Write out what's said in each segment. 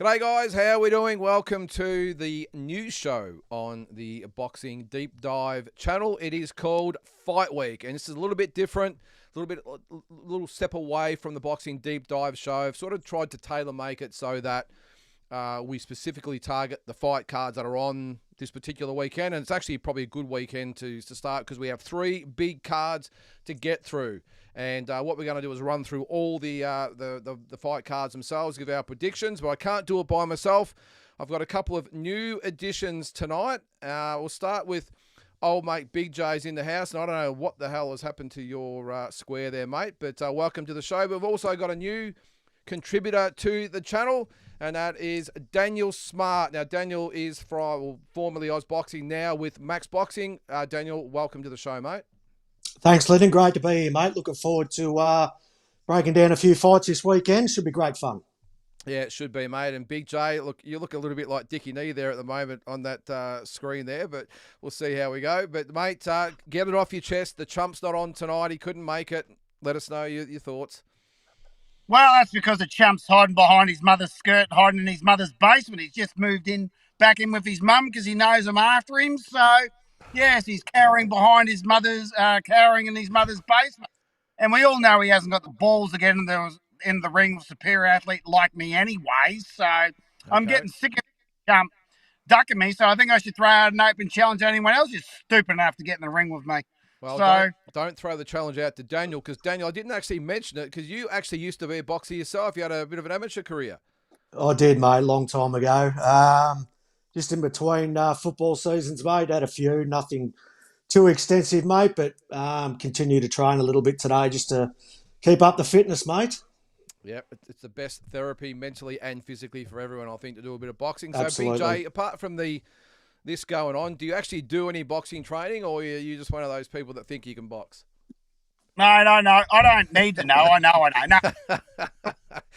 G'day guys, how are we doing? Welcome to the new show on the Boxing Deep Dive channel. It is called Fight Week, and this is a little bit different, a little step away from the Boxing Deep Dive show. I've sort of tried to tailor make it so that we specifically target the fight cards that are on this particular weekend, and it's actually probably a good weekend to start because we have three big cards to get through. And what we're going to do is run through all the fight cards themselves, give our predictions, but I can't do it by myself. I've got a couple of new additions tonight. We'll start with old mate Big J's in the house, and I don't know what the hell has happened to your square there, mate, but welcome to the show. But we've also got a new contributor to the channel, and that is Daniel Smart. Now, Daniel is formerly Ozboxing, now with Max Boxing. Daniel, welcome to the show, mate. Thanks, Lyndon. Great to be here, mate. Looking forward to breaking down a few fights this weekend. Should be great fun. Yeah, it should be, mate. And Big J, look, you look a little bit like Dickie Knee there at the moment on that screen there, but we'll see how we go. But, mate, get it off your chest. The Chump's not on tonight. He couldn't make it. Let us know your thoughts. Well, that's because the Chump's hiding behind his mother's skirt, hiding in his mother's basement. He's just moved back in with his mum because he knows I'm after him. So, yes, he's cowering in his mother's basement. And we all know he hasn't got the balls to get in the ring with a superior athlete like me anyway. So I'm getting sick of Chump ducking me. So I think I should throw out an open challenge to anyone else who's stupid enough to get in the ring with me. Well, don't throw the challenge out to Daniel, because Daniel, I didn't actually mention it because you actually used to be a boxer yourself. You had a bit of an amateur career. I did, mate, long time ago. Just in between football seasons, mate. Had a few, nothing too extensive, mate, but continue to train a little bit today just to keep up the fitness, mate. Yeah, it's the best therapy mentally and physically for everyone, I think, to do a bit of boxing. So, Absolutely. BJ, apart from this going on, do you actually do any boxing training, or are you just one of those people that think you can box? No. I don't need to know. I know.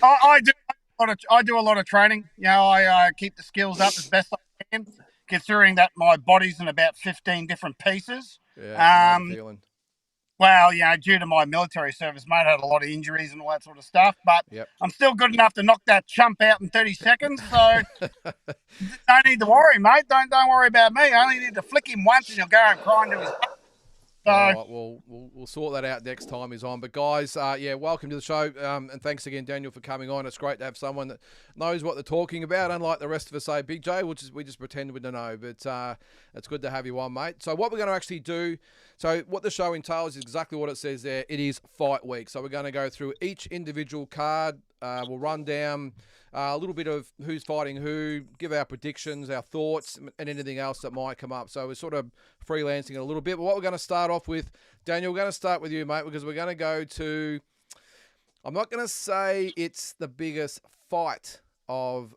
I do a lot of training. You know, I keep the skills up as best I can, considering that my body's in about 15 different pieces. Yeah, feeling. Well, you know, due to my military service, mate, I had a lot of injuries and all that sort of stuff. But I'm still good enough to knock that Chump out in 30 seconds. So don't need to worry, mate. Don't worry about me. I only need to flick him once and he'll go and cry into his butt. So, all right, we'll sort that out next time he's on. But guys, welcome to the show, and thanks again, Daniel, for coming on. It's great to have someone that knows what they're talking about, unlike the rest of us, say Big J, we just pretend we don't know. But it's good to have you on, mate. So what we're going to actually do, what the show entails is exactly what it says there. It is Fight Week. So we're going to go through each individual card. We'll run down a little bit of who's fighting who, give our predictions, our thoughts, and anything else that might come up. So we're sort of freelancing it a little bit. But what we're going to start off with, Daniel, we're going to start with you, mate, because we're going to go to, I'm not going to say it's the biggest fight of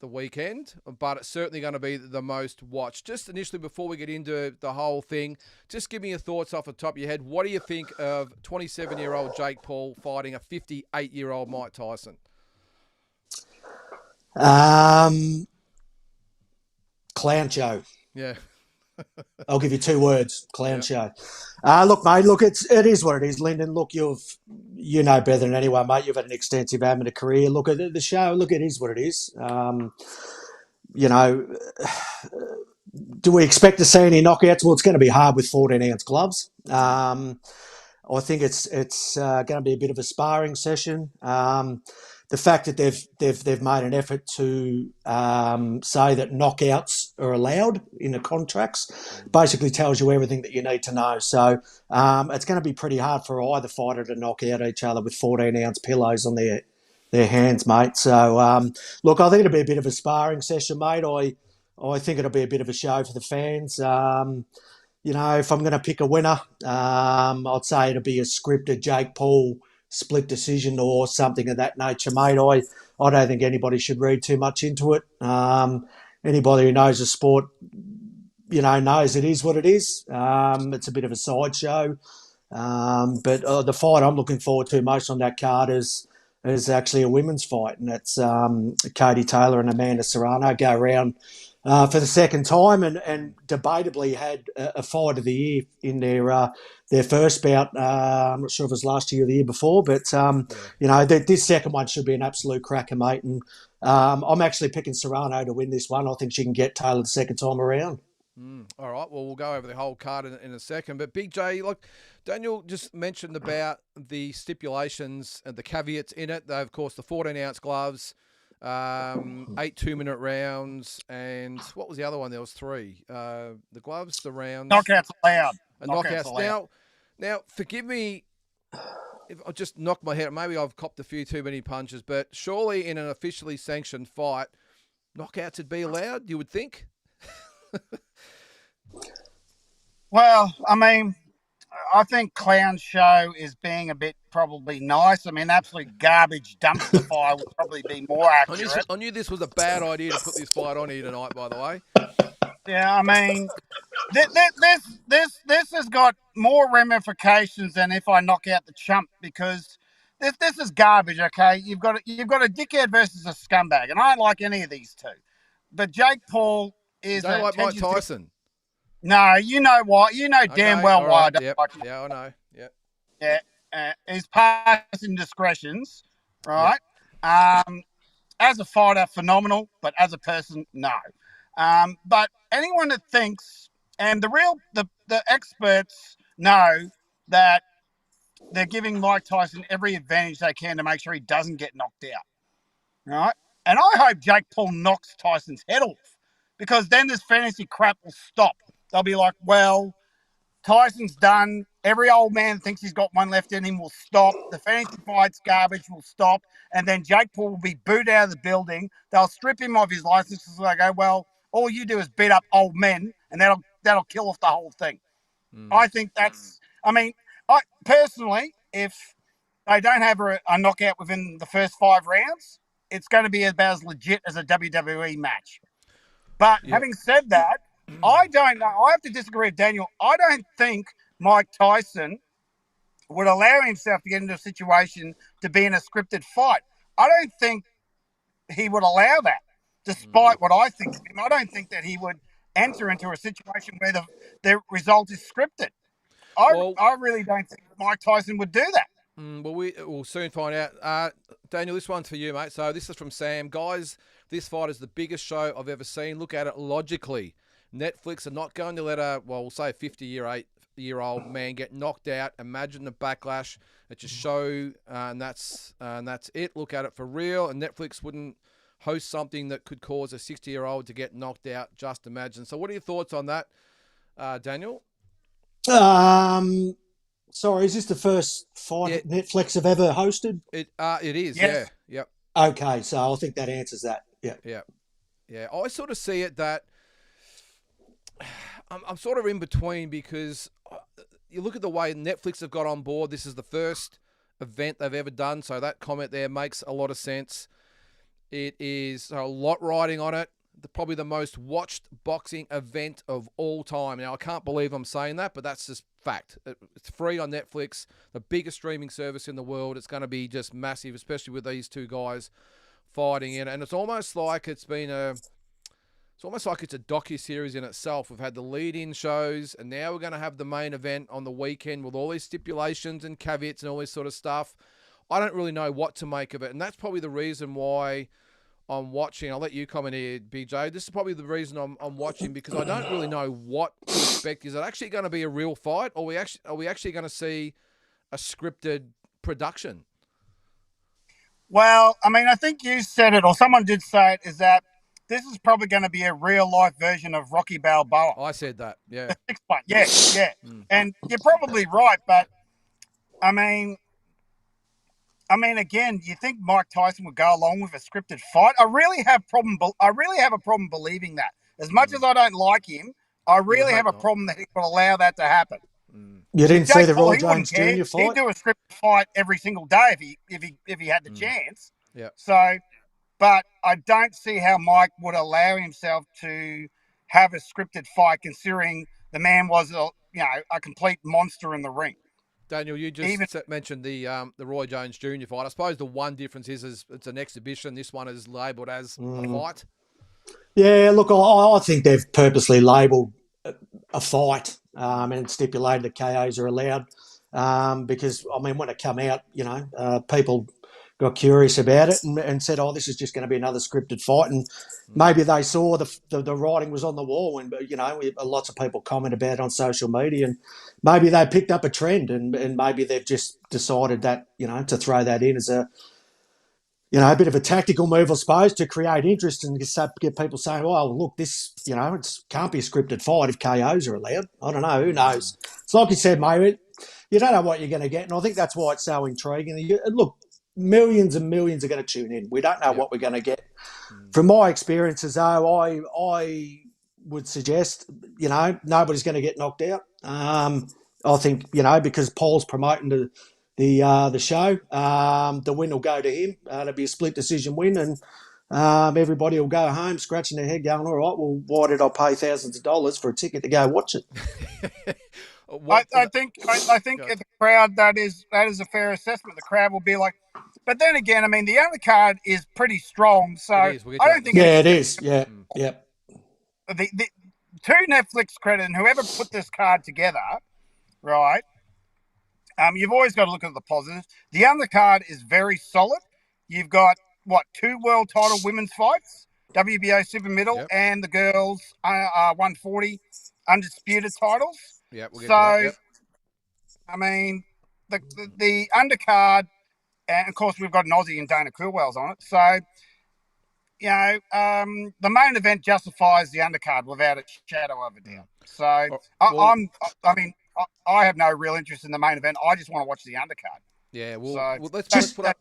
the weekend, but it's certainly going to be the most watched. Just initially, before we get into the whole thing, just give me your thoughts off the top of your head. What do you think of 27-year-old Jake Paul fighting a 58-year-old Mike Tyson? Clown show. Yeah. I'll give you 2 words. Clown show. Look, mate. Look, it is what it is, Lyndon. Look, you know better than anyone, mate. You've had an extensive amateur career. Look at the show. Look, it is what it is. You know, do we expect to see any knockouts? Well, it's going to be hard with 14-ounce gloves. I think it's going to be a bit of a sparring session. The fact that they've made an effort to say that knockouts are allowed in the contracts basically tells you everything that you need to know. So it's going to be pretty hard for either fighter to knock out each other with 14-ounce pillows on their hands, mate. So look, I think it'll be a bit of a sparring session, mate. I think it'll be a bit of a show for the fans. You know, if I'm going to pick a winner, I'd say it'll be a scripted Jake Paul split decision or something of that nature, mate. I don't think anybody should read too much into it. Anybody who knows the sport, you know, knows it is what it is. It's a bit of a sideshow. But the fight I'm looking forward to most on that card is actually a women's fight, and it's Katie Taylor and Amanda Serrano go around for the second time, and debatably had a fight of the year in their first bout. I'm not sure if it was last year or the year before, but this second one should be an absolute cracker, mate. And I'm actually picking Serrano to win this one. I think she can get Taylor the second time around. All right, well, we'll go over the whole card in a second. But Big J, look, Daniel just mentioned about the stipulations and the caveats in it. Of course, the 14-ounce gloves, 8 2-minute rounds, and what was the other one? There was 3. The gloves, the rounds. Knockouts allowed. And knockouts. Now, forgive me if I just knocked my head. Maybe I've copped a few too many punches, but surely in an officially sanctioned fight, knockouts would be allowed, you would think? Well, I mean, I think Clown Show is being a bit probably nice. I mean, absolute garbage dumpster fire would probably be more accurate. I knew this was a bad idea to put this fight on here tonight, by the way. Yeah, I mean, this has got more ramifications than if I knock out the chump, because this is garbage. Okay, you've got a dickhead versus a scumbag, and I don't like any of these two. But Jake Paul is. You don't like Mike Tyson? No, you know why. You know damn well why I don't like him. Yeah, I know. Yep. Yeah, his passing discretions, right? Yep. As a fighter, phenomenal, but as a person, no. But anyone that thinks, and the experts know that they're giving Mike Tyson every advantage they can to make sure he doesn't get knocked out, right? And I hope Jake Paul knocks Tyson's head off, because then this fantasy crap will stop. They'll be like, well, Tyson's done. Every old man thinks he's got one left in him will stop. The fantasy fight's garbage will stop. And then Jake Paul will be booed out of the building. They'll strip him of his license. So they go, well, all you do is beat up old men, and that'll kill off the whole thing. I think that's, I mean, I personally, if they don't have a knockout within the first 5 rounds, it's going to be about as legit as a WWE match. But having said that, I don't know. I have to disagree with Daniel. I don't think Mike Tyson would allow himself to get into a situation to be in a scripted fight. I don't think he would allow that, despite what I think of him. I don't think that he would enter into a situation where the result is scripted. I really don't think Mike Tyson would do that. Well, we'll soon find out. Daniel, this one's for you, mate. So this is from Sam. Guys, this fight is the biggest show I've ever seen. Look at it logically. Netflix are not going to let we'll say a 50-year-old man get knocked out. Imagine the backlash. It's a show, and that's it. Look at it for real. And Netflix wouldn't host something that could cause a 60-year-old to get knocked out. Just imagine. So what are your thoughts on that, Daniel? Sorry, is this the first fight Netflix have ever hosted? It is, yes. Yeah. Yep. Okay, so I think that answers that. Yeah. I sort of see it that I'm sort of in between, because you look at the way Netflix have got on board. This is the first event they've ever done, so that comment there makes a lot of sense. It is a lot riding on it. Probably the most watched boxing event of all time. Now, I can't believe I'm saying that, but that's just fact. It's free on Netflix, the biggest streaming service in the world. It's going to be just massive, especially with these two guys fighting in it. And it's almost like it's a docu-series in itself. We've had the lead-in shows, and now we're going to have the main event on the weekend with all these stipulations and caveats and all this sort of stuff. I don't really know what to make of it, and that's probably the reason why I'm watching. I'll let you comment here, BJ. This is probably the reason I'm watching, because I don't really know what to expect. Is it actually going to be a real fight, or are we actually going to see a scripted production? Well, I mean, I think you said it, or someone did say it, is that this is probably going to be a real-life version of Rocky Balboa. I said that, yeah. The 6 fight, yeah. And you're probably right, but, I mean, again, you think Mike Tyson would go along with a scripted fight? I really have a problem believing that. As much as I don't like him, I really have a problem that he would allow that to happen. You didn't see the Roy Jones Jr. fight? He'd do a scripted fight every single day if he had the chance. Yeah. So, but I don't see how Mike would allow himself to have a scripted fight, considering the man was a complete monster in the ring. Daniel, you just mentioned the Roy Jones Jr. fight. I suppose the one difference is it's an exhibition. This one is labelled as a fight. Yeah, look, I think they've purposely labelled a fight and stipulated that KOs are allowed because, I mean, when it come out, people got curious about it and said, oh, this is just going to be another scripted fight. And maybe they saw the writing was on the wall and, lots of people comment about it on social media and maybe they picked up a trend and maybe they've just decided that, to throw that in as a bit of a tactical move, I suppose, to create interest and get people saying, well, look, this, it can't be a scripted fight if KOs are allowed. I don't know. Who knows? It's like you said, mate, you don't know what you're going to get. And I think that's why it's so intriguing. Look, millions and millions are going to tune in. We don't know what we're going to get. From my experiences, though, I would suggest, nobody's going to get knocked out. I think, because Paul's promoting the show. The win will go to him. It'll be a split decision win, and everybody will go home scratching their head, going, "All right, well, why did I pay thousands of dollars for a ticket to go watch it?" I think the crowd, that is a fair assessment. The crowd will be like, but then again, I mean, the undercard is pretty strong, so I don't think. Yeah, it is. Yeah, yeah. The to Netflix credit, and whoever put this card together, right? You've always got to look at the positives. The undercard is very solid. You've got, two world title women's fights, WBO super middle, and the girls 140 undisputed titles. Yeah, we'll get to that. Yep. I mean, the undercard, and of course we've got an Aussie and Dana Coolwell's on it. So, the main event justifies the undercard without a shadow of a doubt. So, I have no real interest in the main event. I just want to watch the undercard. Yeah, let's put up.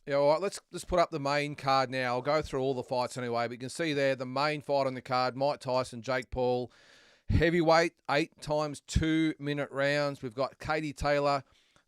Yeah, all right. Let's put up the main card now. I'll go through all the fights anyway. But you can see there the main fight on the card: Mike Tyson, Jake Paul, heavyweight, 8 times 2-minute rounds. We've got Katie Taylor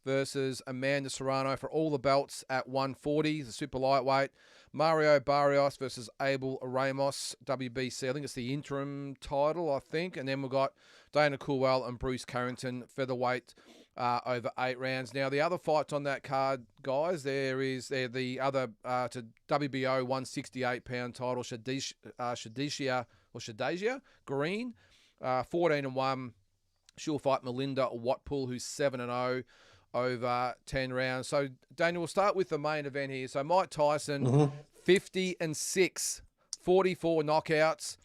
versus Amanda Serrano for all the belts at 140, the super lightweight. Mario Barrios versus Abel Ramos, WBC. I think it's the interim title, And then we've got Dana Coolwell and Bruce Carrington, featherweight, over 8 rounds. Now, the other fights on that card, guys, they're the other to WBO 168-pound title, Shadishia Green, 14-1. She'll fight Melinda Watpool, who's 7-0. Over 10 rounds. So, Daniel, we'll start with the main event here. So, Mike Tyson, 50-6, 44 knockouts.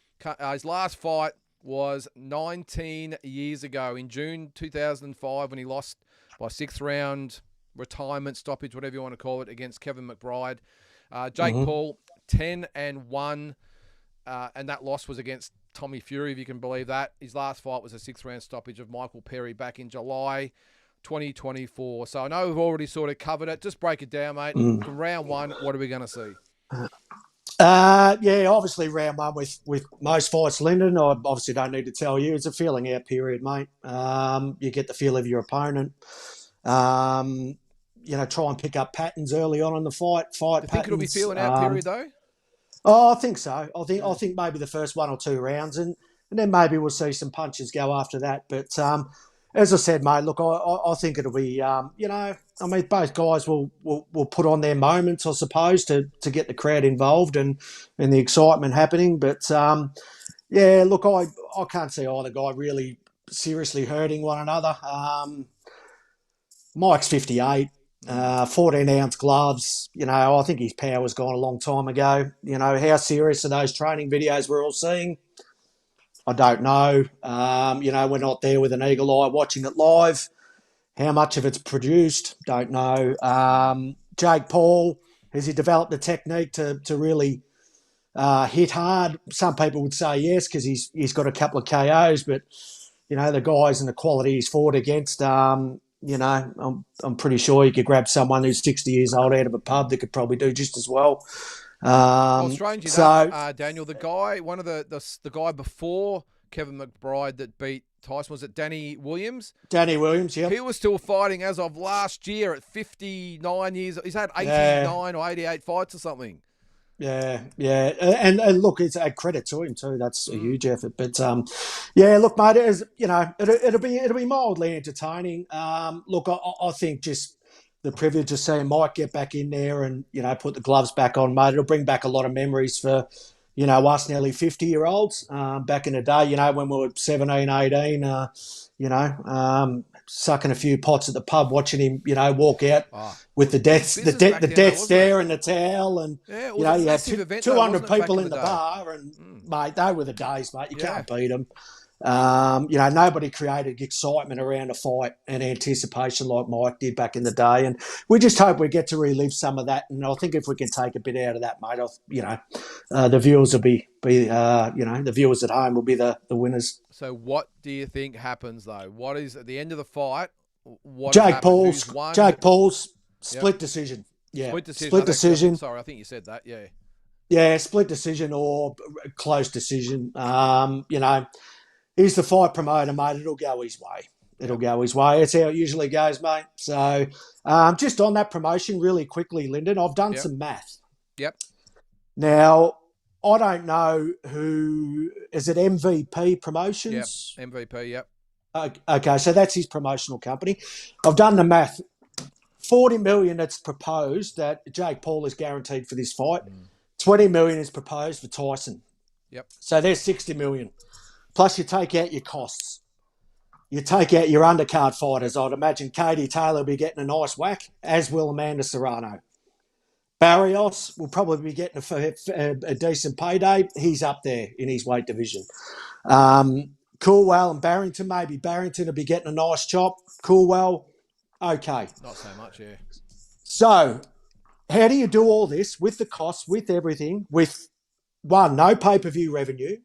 His last fight was 19 years ago in June 2005 when he lost by 6th round, retirement stoppage, whatever you want to call it, against Kevin McBride. Jake Paul, 10-1, and that loss was against Tommy Fury, if you can believe that. His last fight was a 6th round stoppage of Michael Perry back in July 2024. So I know we've already sort of covered it. Just break it down, mate. From round 1, what are we going to see? Obviously round 1 with most fights, Lyndon, I obviously don't need to tell you, it's a feeling out period, mate. You get the feel of your opponent. Try and pick up patterns early on in the fight. Do you think it'll be feeling out period though? Oh, I think so. I think maybe the first 1 or 2 rounds, and then maybe we'll see some punches go after that. But as I said, mate, look, I think it'll be, both guys will put on their moments, I suppose, to get the crowd involved and the excitement happening. But, look, I can't see either guy really seriously hurting one another. Mike's 58, 14-ounce gloves. I think his power's gone a long time ago. How serious are those training videos we're all seeing? I don't know. We're not there with an eagle eye watching it live. How much of it's produced? Don't know. Jake Paul, has he developed a technique to really hit hard? Some people would say yes because he's got a couple of KOs, but the guys and the quality he's fought against, I'm pretty sure you could grab someone who's 60 years old out of a pub that could probably do just as well. Strange enough, Daniel, the guy, one of the guy before Kevin McBride that beat Tyson, was it Danny Williams? Danny Williams, yeah. He was still fighting as of last year at 59 years. He's had 89 or 88 fights or something. Yeah. And look, it's a credit to him too. That's a huge effort. But look, mate, it is, it'll be mildly entertaining. Look, I think just the privilege of seeing Mike get back in there and, put the gloves back on, mate. It'll bring back a lot of memories for us nearly 50-year-olds back in the day, when we were 17, 18, sucking a few pots at the pub, watching him, walk out with the death stare and the towel. And, yeah, it you was a had massive event, 200 though, people in in the day? bar. And, mate, they were the days, mate. You can't beat them. Nobody created excitement around a fight and anticipation like Mike did back in the day. And we just hope we get to relive some of that. And I think if we can take a bit out of that, mate, the viewers will the viewers at home will be the winners. So what do you think happens, though? What is, at the end of the fight, what Jake happens? Paul's split decision. Yeah. Split decision. Sorry, I think you said that, yeah. Yeah, split decision or close decision. He's the fight promoter, mate. It'll go his way. Go his way. It's how it usually goes, mate. So just on that promotion really quickly, Lyndon, I've done some math. Yep. Now, I don't know who... Is it MVP Promotions? Yep, MVP, yep. Okay, so that's his promotional company. I've done the math. 40 million that's proposed that Jake Paul is guaranteed for this fight. 20 million is proposed for Tyson. Yep. So there's 60 million. Plus you take out your costs. You take out your undercard fighters. I'd imagine Katie Taylor will be getting a nice whack, as will Amanda Serrano. Barrios will probably be getting a decent payday. He's up there in his weight division. Coolwell and Barrington, maybe Barrington will be getting a nice chop. Coolwell, okay. Not so much, yeah. So how do you do all this with the costs, with everything, with, one, no pay-per-view revenue,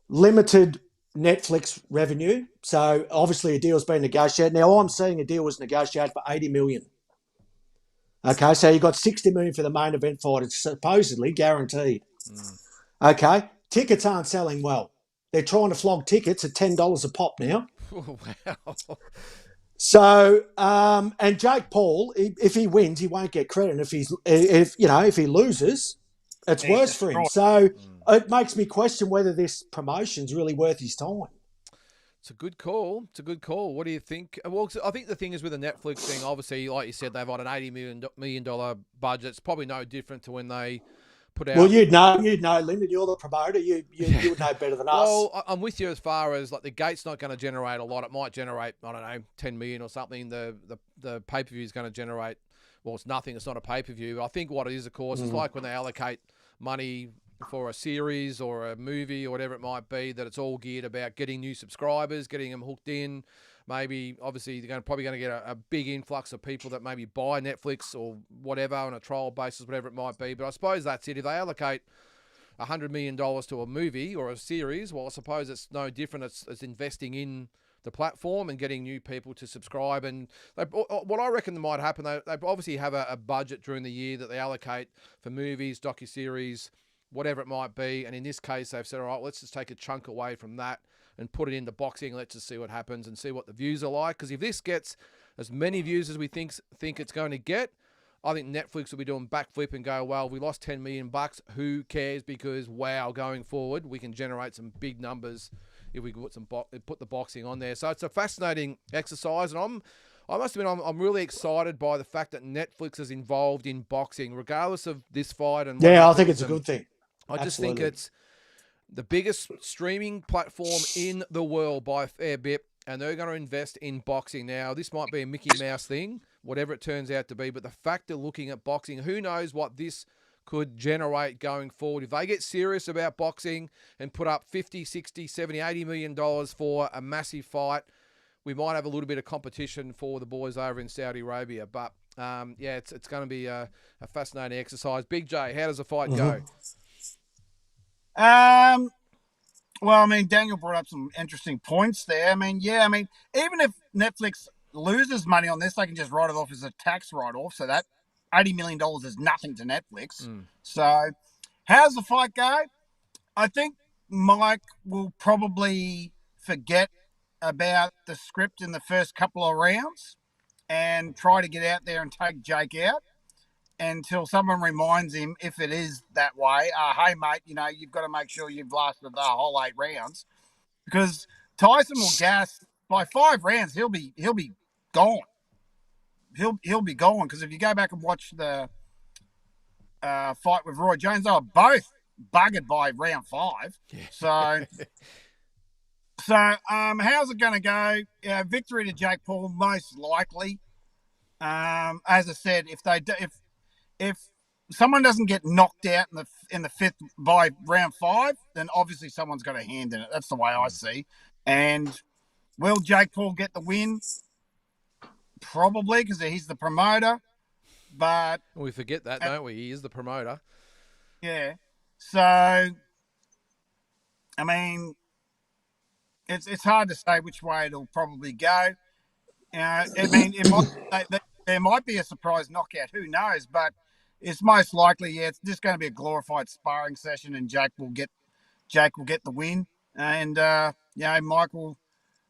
limited Netflix revenue? So obviously a deal's been negotiated. Now I'm seeing a deal was negotiated for 80 million. Okay, so you got 60 million for the main event fight. It's supposedly guaranteed. Okay, tickets aren't selling well. They're trying to flog tickets at $10 a pop now. Wow. So, and Jake Paul, if he wins, he won't get credit. If he loses, it's worse for him. So it makes me question whether this promotion's really worth his time. It's a good call. What do you think? Well, I think the thing is with the Netflix thing, obviously, like you said, they've got an $80 million budget. It's probably no different to when they put out... Well, you'd know, Lyndon. You're the promoter. You would know better than us. Well, I'm with you as far as, like, the gate's not going to generate a lot. It might generate, I don't know, 10 million or something. The pay-per-view is going to generate... Well, it's nothing. It's not a pay-per-view. I think what it is, of course, is like when they allocate money for a series or a movie or whatever it might be, that it's all geared about getting new subscribers, getting them hooked in. Maybe, obviously, they're probably going to get a big influx of people that maybe buy Netflix or whatever on a trial basis, whatever it might be. But I suppose that's it. If they allocate $100 million to a movie or a series, well, I suppose it's no different. It's investing in the platform and getting new people to subscribe. And what I reckon might happen, they obviously have a budget during the year that they allocate for movies, docuseries, whatever it might be. And in this case, they've said, all right, let's just take a chunk away from that and put it into boxing. Let's just see what happens and see what the views are like. Because if this gets as many views as we think it's going to get, I think Netflix will be doing backflip and go, well, we lost $10 million. Who cares? Because, wow, going forward, we can generate some big numbers if we put put the boxing on there. So it's a fascinating exercise. And I must admit, I'm really excited by the fact that Netflix is involved in boxing, regardless of this fight. And yeah, I think it's a good thing. I just think it's the biggest streaming platform in the world by a fair bit, and they're going to invest in boxing. Now, this might be a Mickey Mouse thing, whatever it turns out to be, but the fact they're looking at boxing, who knows what this could generate going forward. If they get serious about boxing and put up 50, 60, 70, $80 million for a massive fight, we might have a little bit of competition for the boys over in Saudi Arabia. But, it's going to be a fascinating exercise. Big J, how does the fight go? Well, I mean, Daniel brought up some interesting points there. I mean, even if Netflix loses money on this, they can just write it off as a tax write-off. So that $80 million is nothing to Netflix. So how's the fight go? I think Mike will probably forget about the script in the first couple of rounds and try to get out there and take Jake out until someone reminds him, if it is that way, hey, mate, you've got to make sure you've lasted the whole 8 rounds. Because Tyson will gas by 5 rounds, he'll be gone. He'll be gone, because if you go back and watch the fight with Roy Jones, they were both buggered by round 5. So how's it going to go? Victory to Jake Paul, most likely. As I said, if someone doesn't get knocked out in the 5th by round 5, then obviously someone's got a hand in it. That's the way I see. And will Jake Paul get the win? Probably, because he's the promoter. But we forget that, don't we? He is the promoter. Yeah. So, I mean, it's hard to say which way it'll probably go. I mean, there might be a surprise knockout. Who knows? But it's most likely, it's just going to be a glorified sparring session, and Jake will get the win, and Mike will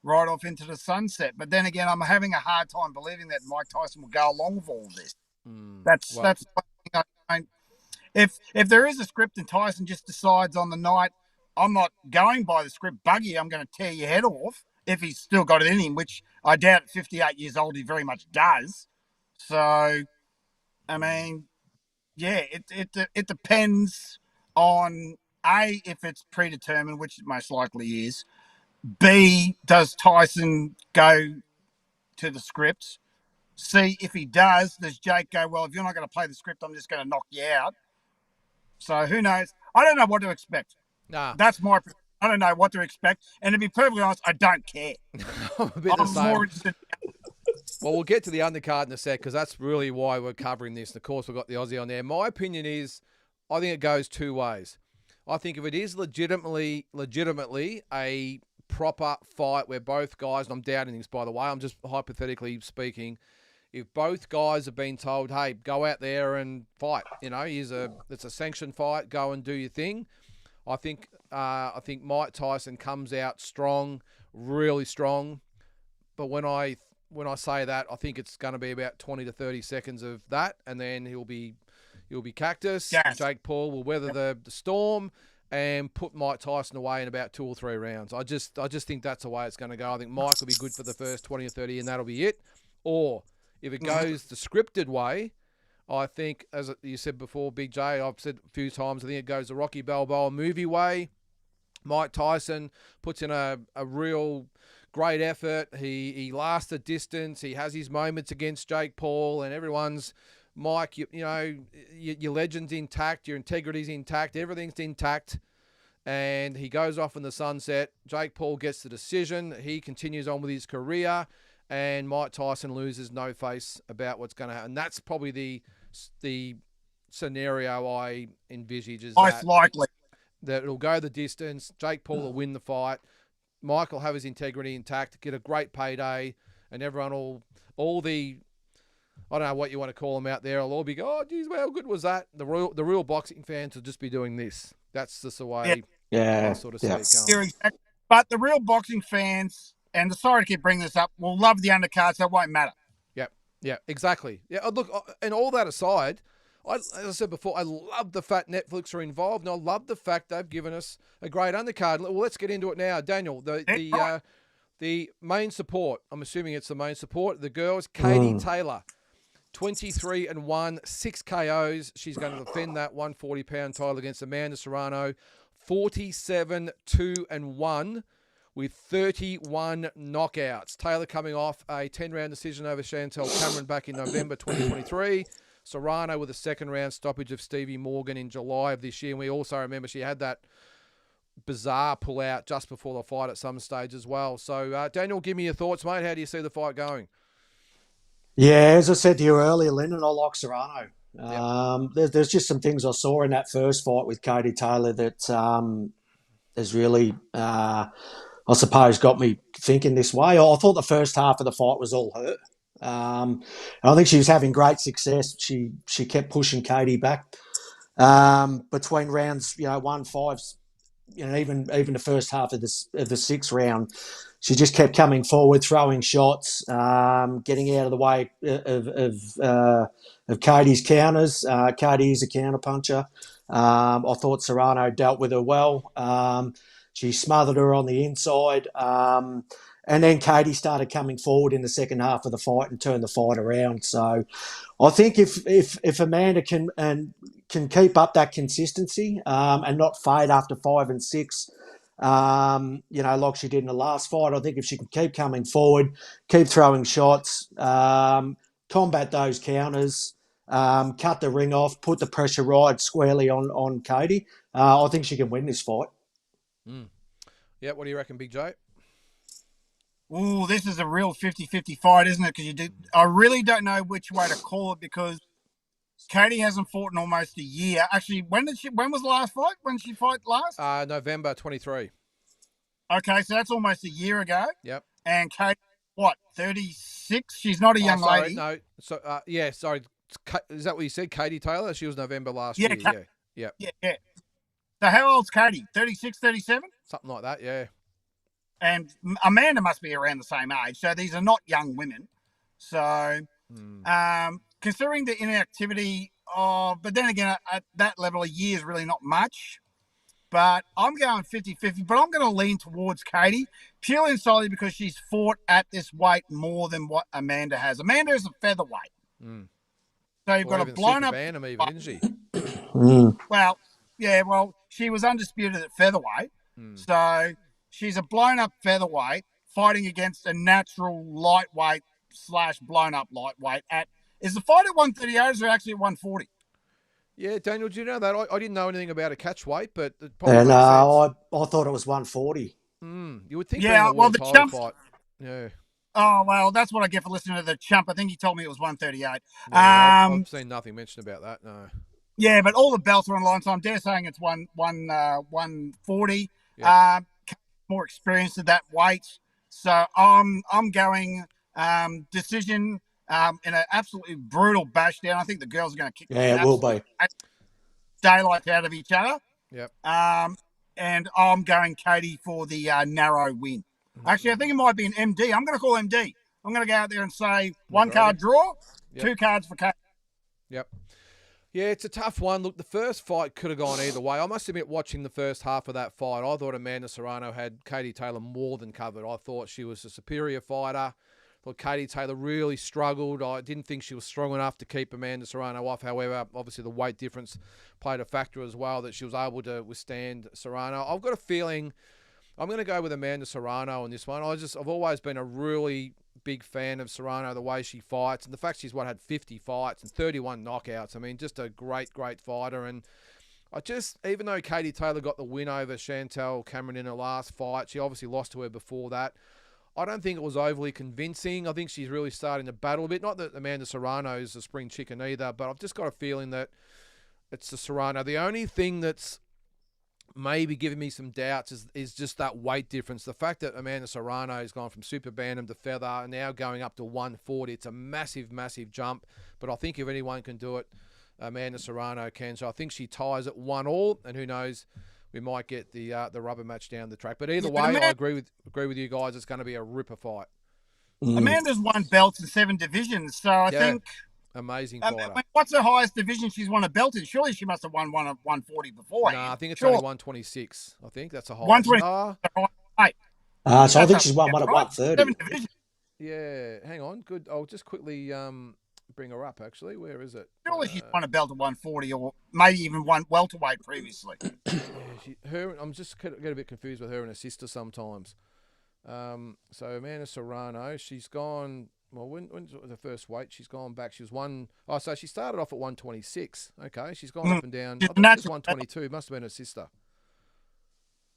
ride off into the sunset. But then again, I'm having a hard time believing that Mike Tyson will go along with all this. That's one thing I don't. If there is a script and Tyson just decides on the night, I'm not going by the script, Buggy, I'm going to tear your head off, if he's still got it in him, which I doubt at 58 years old he very much does. So, I mean, yeah, it depends on A, if it's predetermined, which it most likely is. B, does Tyson go to the scripts? C, if he does Jake go, well, if you're not going to play the script, I'm just going to knock you out? So who knows? I don't know what to expect. Nah. That's I don't know what to expect. And to be perfectly honest, I don't care. I'm a bit the same. More interested. Well, we'll get to the undercard in a sec, because that's really why we're covering this. And of course, we've got the Aussie on there. My opinion is, I think it goes two ways. I think if it is legitimately a proper fight where both guys, and I'm doubting this, by the way, I'm just hypothetically speaking, if both guys have been told, hey, go out there and fight, it's a sanctioned fight, go and do your thing. I think Mike Tyson comes out strong, really strong. But when I say that, I think it's going to be about 20 to 30 seconds of that, and then he'll be cactus. Yes. Jake Paul will weather the storm and put Mike Tyson away in about 2 or 3 rounds. I just think that's the way it's going to go. I think Mike will be good for the first 20 or 30, and that'll be it. Or if it goes the scripted way, I think, as you said before, Big J, I've said a few times, I think it goes the Rocky Balboa movie way. Mike Tyson puts in a real great effort. He lasts the distance. He has his moments against Jake Paul, and everyone's, Mike, your legend's intact, your integrity's intact, everything's intact. And he goes off in the sunset. Jake Paul gets the decision. He continues on with his career. And Mike Tyson loses no face about what's going to happen. And that's probably the scenario I envisage, is most likely that it'll go the distance. Jake Paul will win the fight. Mike will have his integrity intact, get a great payday, and everyone all the, I don't know what you want to call them out there, will all be go, oh, geez, how good was that? The real boxing fans will just be doing this. That's just the way I sort of see it going. But the real boxing fans, and sorry to keep bringing this up, will love the undercards, so it won't matter. Yeah, exactly. Yeah, look, and all that aside, as I said before, I love the fact Netflix are involved, and I love the fact they've given us a great undercard. Well, let's get into it now. Daniel, the main support, I'm assuming it's the main support, the girls, Katie Taylor, 23-1, 6 KOs. She's going to defend that 140-pound title against Amanda Serrano, 47-2-1. with 31 knockouts. Taylor coming off a 10-round decision over Chantel Cameron back in November 2023. Serrano with a second-round stoppage of Stevie Morgan in July of this year. And we also remember she had that bizarre pull-out just before the fight at some stage as well. So, Daniel, give me your thoughts, mate. How do you see the fight going? Yeah, as I said to you earlier, Lyndon, I like Serrano. Yep. There's just some things I saw in that first fight with Katie Taylor that has really... I suppose got me thinking this way. I thought the first half of the fight was all her. And I think she was having great success. She kept pushing Katie back between rounds, 1-5, even the first half of the 6th round. She just kept coming forward, throwing shots, getting out of the way of Katie's counters. Katie is a counter puncher. I thought Serrano dealt with her well. She smothered her on the inside. And then Katie started coming forward in the second half of the fight and turned the fight around. So I think if Amanda can, and can keep up that consistency and not fade after 5 and 6, like she did in the last fight. I think if she can keep coming forward, keep throwing shots, combat those counters, cut the ring off, put the pressure right squarely on Katie, I think she can win this fight. Yeah, what do you reckon, Big Joe? Oh, this is a real 50-50 fight, isn't it? Because I really don't know which way to call it because Katie hasn't fought in almost a year. Actually, when was the last fight? When did she fight last? November 23. Okay, so that's almost a year ago. Yep. And Katie, what, 36? She's not a young lady. No. So, sorry. Is that what you said, Katie Taylor? She was November last year. Yeah. So how old's Katie? 36, 37? Something like that, yeah. And Amanda must be around the same age. So these are not young women. So considering the inactivity, but then again, at that level, a year is really not much. But I'm going 50-50, but I'm going to lean towards Katie, purely and solely because she's fought at this weight more than what Amanda has. Amanda is a featherweight. So you've got a blown up... Bantam even, isn't she? Well, yeah, she was undisputed at featherweight. So she's a blown up featherweight fighting against a natural lightweight / blown up lightweight is the fight at 138 or actually at 140? Yeah, Daniel, do you know that? I didn't know anything about a catch weight, but it probably makes sense. I thought it was 140. You would think the Chump fight. Yeah. Oh, well, that's what I get for listening to the Chump. I think he told me it was 138. Yeah, I've seen nothing mentioned about that, no. Yeah, but all the belts are online, so I'm dare saying it's 140. Yeah. More experienced at that weight. So I'm going decision in an absolutely brutal bash down. I think the girls are going to kick it will be daylight out of each other. Yep. And I'm going Katie for the narrow win. Actually, I think it might be an MD. I'm going to call MD. I'm going to go out there and say one card draw, 2 cards for Katie. Yep. Yeah, it's a tough one. Look, the first fight could have gone either way. I must admit, watching the first half of that fight, I thought Amanda Serrano had Katie Taylor more than covered. I thought she was a superior fighter. I thought Katie Taylor really struggled. I didn't think she was strong enough to keep Amanda Serrano off. However, obviously the weight difference played a factor as well, that she was able to withstand Serrano. I've got a feeling I'm going to go with Amanda Serrano on this one. I've always been a really big fan of Serrano, the way she fights, and the fact she's had 50 fights and 31 knockouts. I mean, just a great fighter. And even though Katie Taylor got the win over Chantel Cameron in her last fight, she obviously lost to her before that. I don't think it was overly convincing. I think she's really starting to battle a bit. Not that Amanda Serrano is a spring chicken either, but I've just got a feeling that it's the Serrano. The only thing that's maybe giving me some doubts is just that weight difference. The fact that Amanda Serrano has gone from super bantam to feather and now going up to 140, it's a massive, massive jump. But I think if anyone can do it, Amanda Serrano can. So I think she ties at 1-1, and who knows, we might get the rubber match down the track. But either way, I agree with you guys. It's going to be a ripper fight. Amanda's won belts in 7 divisions, so I think amazing fighter. What's the highest division she's won a belt in? Surely she must have won one at 140 before. No, I think it's only 126. I think that's a high. 120. So I think she's won one at 130. Yeah, hang on. Good. I'll just quickly bring her up, actually. Where is it? Surely she's won a belt at 140 or maybe even one welterweight previously. I'm just get a bit confused with her and her sister sometimes. So Amanda Serrano, she's gone... Well, when the first weight, she's gone back. She was so she started off at 126. Okay, she's gone up and down. I thought it was 122. Must have been her sister.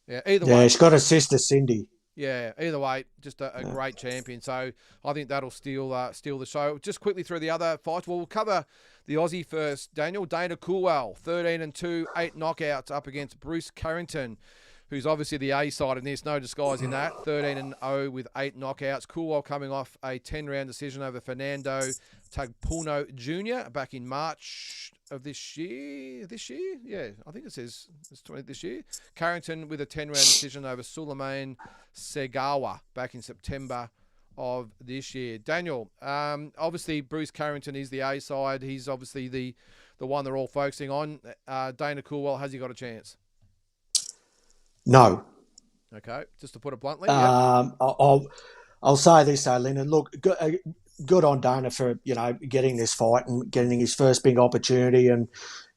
Yeah, either way. Yeah, she's got her sister, Cindy. Yeah, either way, just a great champion. So I think that'll steal the show. Just quickly through the other fights. Well, we'll cover the Aussie first. Daniel, Dana Coolwell, 13-2, 8 knockouts up against Bruce Carrington, who's obviously the A side in this, no disguising that. 13-0 with 8 knockouts. Coolwell coming off a 10-round decision over Fernando Tagpuno Jr. back in March of this year. Yeah, I think it says it's 20 this year. Carrington with a 10-round decision over Suleiman Segawa back in September of this year. Daniel, obviously Bruce Carrington is the A side. He's obviously the one they're all focusing on. Dana Coolwell, has he got a chance? No. Okay, just to put it bluntly. I'll say this, though, Lennon. Look, good on Dana for, getting this fight and getting his first big opportunity, and,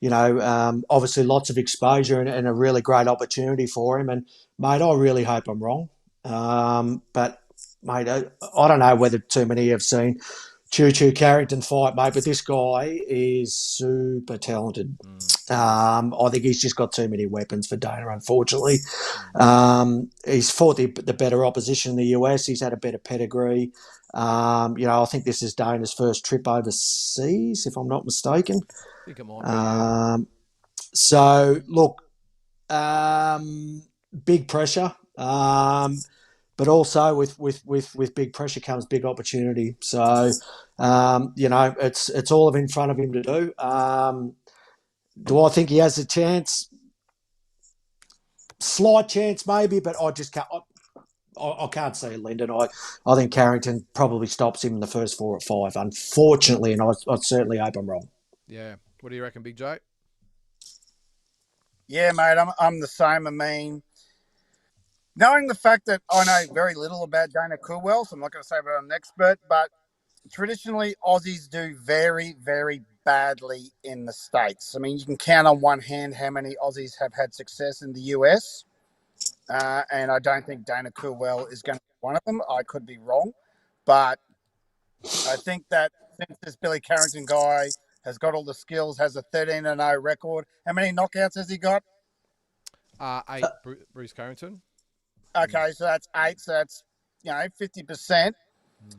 obviously lots of exposure and a really great opportunity for him. And, mate, I really hope I'm wrong. But, mate, I don't know whether too many have seen Choo Choo Carrington fight, mate, but this guy is super talented. I think he's just got too many weapons for Dana, unfortunately. He's fought the better opposition in the US. He's had a better pedigree. I think this is Dana's first trip overseas, if I'm not mistaken. I think it might be, yeah. So, look, big pressure. But also with big pressure comes big opportunity. So, it's all in front of him to do. Do I think he has a chance? Slight chance, maybe, but I just can't. I can't see it, Lyndon. I think Carrington probably stops him in the first 4 or 5, unfortunately, and I certainly hope I'm wrong. Yeah. What do you reckon, Big J? Yeah, mate, I'm the same. I mean, knowing the fact that I know very little about Dana Coolwell, so I'm not going to say that I'm an expert, but traditionally Aussies do very, very badly in the States. I mean, you can count on one hand how many Aussies have had success in the US, and I don't think Dana Coolwell is going to be one of them. I could be wrong, but I think that since this Billy Carrington guy has got all the skills, has a 13-0 record, how many knockouts has he got? 8, Bruce Carrington. Okay, so that's 8. So that's 50%.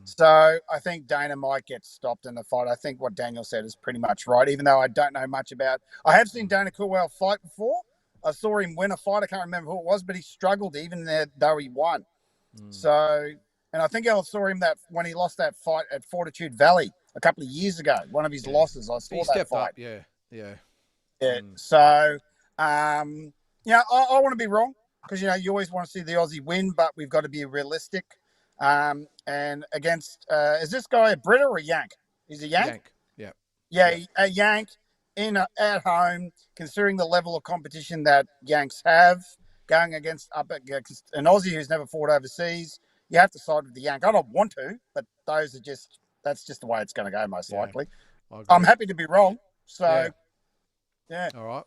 So I think Dana might get stopped in the fight. I think what Daniel said is pretty much right, even though I don't know much about. I have seen Dana Coolwell fight before. I saw him win a fight. I can't remember who it was, but he struggled even there, though he won. So, and I think I saw him when he lost that fight at Fortitude Valley a couple of years ago. One of his losses. I saw He that stepped fight. up, yeah. So, I want to be wrong because you always want to see the Aussie win, but we've got to be realistic. And against is this guy a Brit or a Yank? He's a Yank. Yeah, a Yank at home. Considering the level of competition that Yanks have, going against an Aussie who's never fought overseas, you have to side with the Yank. I don't want to, but that's just the way it's going to go most likely. I'm happy to be wrong. So, yeah. All right.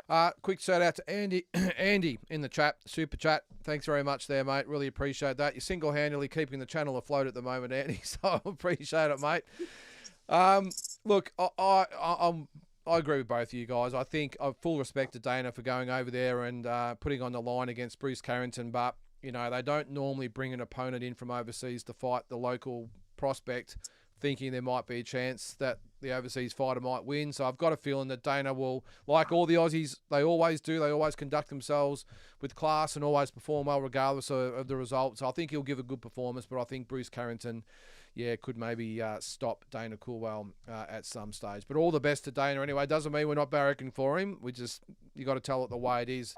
But, quick shout out to Andy. Andy in the chat, super chat. Thanks very much there, mate. Really appreciate that. You're single-handedly keeping the channel afloat at the moment, Andy. So I appreciate it, mate. Look, I agree with both of you guys. I think I've full respect to Dana for going over there and putting on the line against Bruce Carrington, but they don't normally bring an opponent in from overseas to fight the local prospect, thinking there might be a chance that the overseas fighter might win. So I've got a feeling that Dana will, like all the Aussies, they always do, they always conduct themselves with class and always perform well regardless of the results. So I think he'll give a good performance, but I think Bruce Carrington, could maybe stop Dana Coolwell at some stage. But all the best to Dana anyway. Doesn't mean we're not barracking for him. You got to tell it the way it is.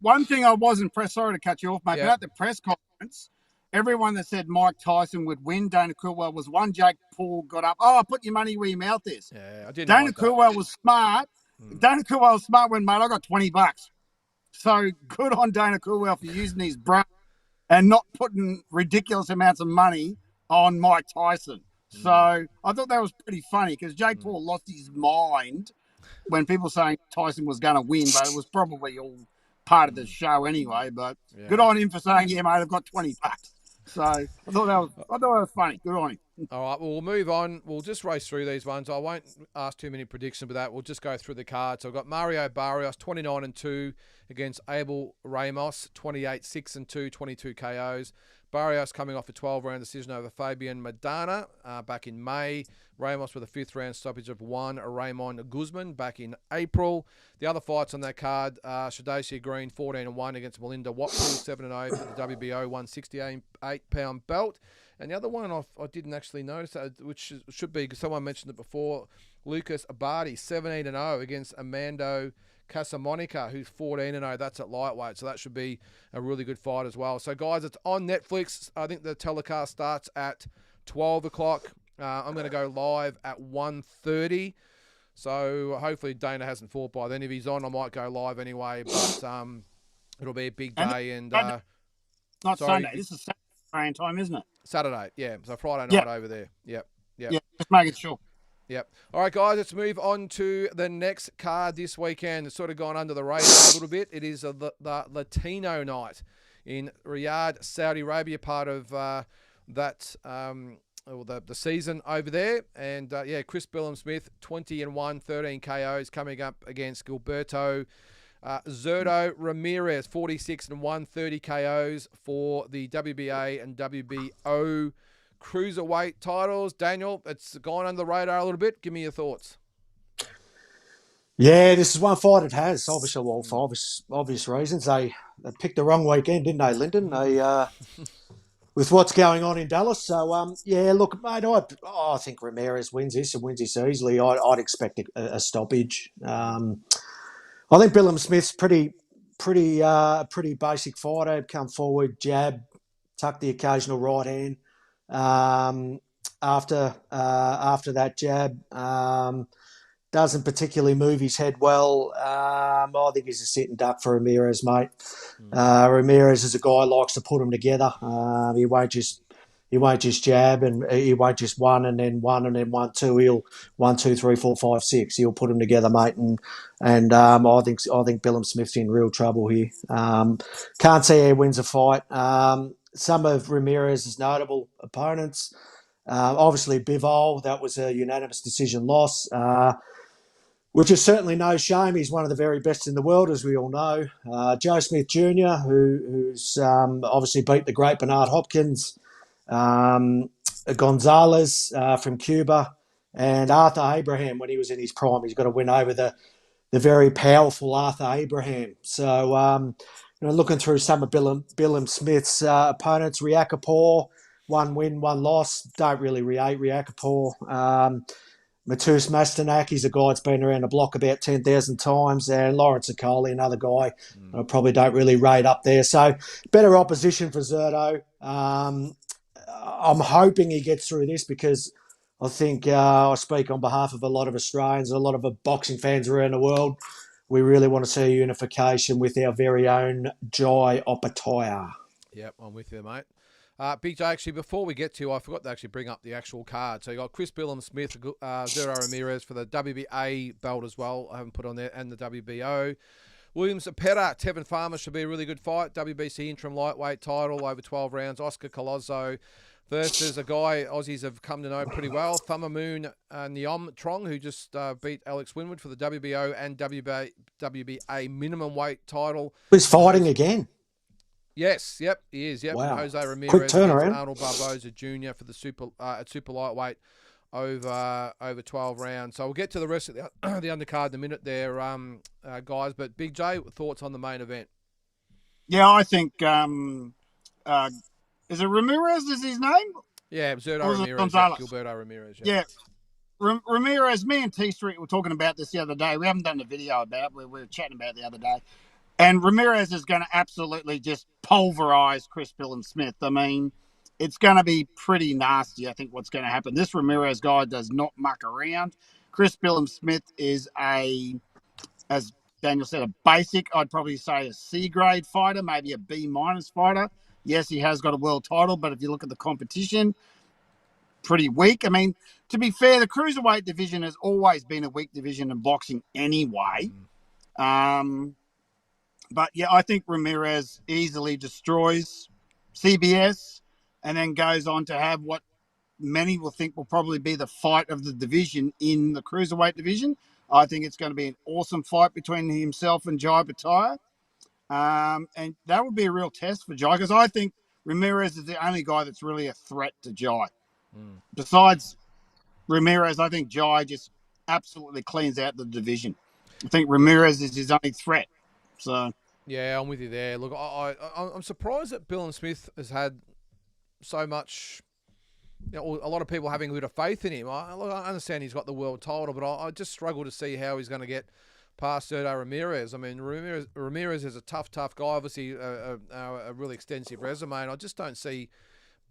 One thing I was impressed, sorry to cut you off, mate, but at the press conference, everyone that said Mike Tyson would win Dana Coolwell was one Jake Paul got up. Oh, put your money where your mouth is. Yeah, I didn't. Dana Coolwell was smart. Dana Coolwell was smart when, mate, I got $20. So good on Dana Coolwell for using his brain and not putting ridiculous amounts of money on Mike Tyson. So I thought that was pretty funny because Jake Paul lost his mind when people saying Tyson was going to win, but it was probably all part of the show anyway. But good on him for saying, yeah, mate, I've got $20. So I thought that was funny. Good on him. All right, well, we'll move on. We'll just race through these ones. I won't ask too many predictions with that. We'll just go through the cards. So I've got Mario Barrios, 29-2 against Abel Ramos, 28-6-2, 22 KOs. Barrios coming off a 12-round decision over Fabian Madana back in May. Ramos with a 5th-round stoppage of 1. Raymond Guzman back in April. The other fights on that card, Shadosia Green, 14-1 against Melinda Watpool, 7-0 for the WBO 168-pound belt. And the other one I didn't actually notice, which should be, because someone mentioned it before, Lucas Abadi, 17-0 against Amando Casamonica, who's 14-0. That's at lightweight, so that should be a really good fight as well. So, guys, it's on Netflix. I think the telecast starts at 12 o'clock. I'm going to go live at 1:30. So, hopefully Dana hasn't fought by then. If he's on, I might go live anyway. But it'll be a big day. And not Sunday. This is Saturday time, isn't it? Saturday, yeah. So Friday Yeah, night over there. Yep. yeah, just making sure. Yep. All right, guys, let's move on to the next card this weekend. It's sort of gone under the radar a little bit. It is the Latino night in Riyadh, Saudi Arabia, part of that the season over there. And, Chris Billum-Smith, 20-1, 13 KOs, coming up against Gilberto Zurdo Ramirez, 46-1, 30 KOs for the WBA and WBO cruiserweight titles. Daniel, it's gone under the radar a little bit. Give me your thoughts. Yeah, this is one fight it has, obviously, well, for obvious reasons. They picked the wrong weekend, didn't they, Lyndon? They with what's going on in Dallas. So, look, mate, I think Ramirez wins this and wins this easily. I'd expect a stoppage. I think Billum-Smith's pretty basic fighter. Come forward, jab, tuck the occasional right hand. After that jab, doesn't particularly move his head well. I think he's a sitting duck for Ramirez, mate. Ramirez is a guy who likes to put them together. He won't just jab, and he won't just one and then 1-2. He'll 1, 2, 3, 4, 5, 6. He'll put them together, mate. And I think Billum-Smith's in real trouble here. Can't see how he wins a fight. Some of Ramirez's notable opponents, obviously Bivol, that was a unanimous decision loss, which is certainly no shame. He's one of the very best in the world, as we all know. Joe Smith Jr., who's obviously beat the great Bernard Hopkins, Gonzalez from Cuba, and Arthur Abraham when he was in his prime. He's got to win over the very powerful Arthur Abraham. So, looking through some of Billum-Smith's opponents, Riakapor, 1 win, 1 loss. Don't really rate Riakapor. Matus Mastanak, he's a guy that's been around the block about 10,000 times. And Lawrence Okoli, another guy I probably don't really rate up there. So, better opposition for Zurdo. I'm hoping he gets through this because I think I speak on behalf of a lot of Australians, a lot of boxing fans around the world. We really want to see a unification with our very own Jai Opetaia. Yep, I'm with you, mate. Big J, actually, before we get to you, I forgot to actually bring up the actual card. So you got Chris Billum-Smith, Zurdo Ramirez for the WBA belt as well. I haven't put on there, and the WBO. Williams Zapata, Tevin Farmer should be a really good fight. WBC interim lightweight title over 12 rounds. Oscar Colozzo versus a guy Aussies have come to know pretty well, Thummamoon Nyom Trong, who just beat Alex Winwood for the WBO and WBA minimum weight title. He's fighting again. Yes, yep, he is. Yep, wow. Jose Ramirez, quick turnaround. Arnold Barboza Jr. for the super lightweight over 12 rounds. So we'll get to the rest of the undercard in a minute there, guys. But Big J, thoughts on the main event? Yeah, I think is it Ramirez? Is his name? Yeah, Zurdo Ramirez, Gilberto Ramirez. Yeah. Ramirez. Me and T Street were talking about this the other day. We haven't done the video about it. We were chatting about it the other day. And Ramirez is going to absolutely just pulverize Chris Billum-Smith. I mean, it's going to be pretty nasty, I think, what's going to happen. This Ramirez guy does not muck around. Chris Billum-Smith is as Daniel said, a basic, I'd probably say a C-grade fighter, maybe a B-minus fighter. Yes, he has got a world title, but if you look at the competition, pretty weak. I mean, to be fair, the cruiserweight division has always been a weak division in boxing anyway. But, yeah, I think Ramirez easily destroys CBS and then goes on to have what many will think will probably be the fight of the division in the cruiserweight division. I think it's going to be an awesome fight between himself and Jai Opetaia. And that would be a real test for Jai because I think Ramirez is the only guy that's really a threat to Jai. Besides Ramirez, I think Jai just absolutely cleans out the division. I think Ramirez is his only threat. So yeah, I'm with you there. Look, I'm surprised that Billum-Smith has had so much, a lot of people having a bit of faith in him. I understand he's got the world title, but I just struggle to see how he's going to get past Zurdo Ramirez. I mean, Ramirez is a tough guy, obviously a really extensive resume, and I just don't see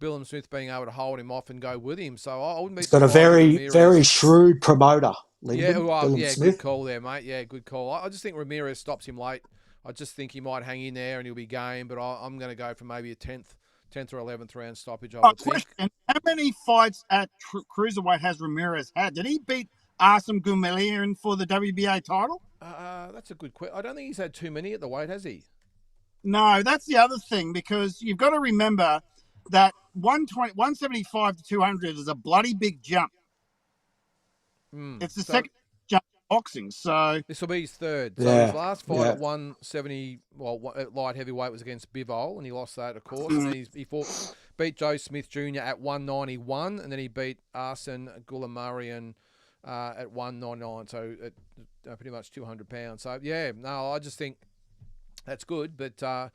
Billum-Smith being able to hold him off and go with him. So I wouldn't be. He's got a very shrewd promoter. Good call there, mate. Yeah, good call. I just think Ramirez stops him late. I just think he might hang in there and he'll be game, but I'm going to go for maybe a 10th 10th or 11th round stoppage, I Oh, would think. question: how many fights at cruiserweight has Ramirez had? Did he beat Arsene Gumilian for the WBA title? That's a good question. I don't think he's had too many at the weight, has he? No, that's the other thing, because you've got to remember that 175 to 200 is a bloody big jump. It's the second jump in boxing. So this will be his third. So Yeah, his last fight yeah. at 170, at light heavyweight was against Bivol, and he lost that, of course. And then he beat Joe Smith Jr. at 191, and then he beat Arsene Goulamarian at 199. So at pretty much 200 pounds. So yeah, no, I just think that's good. But I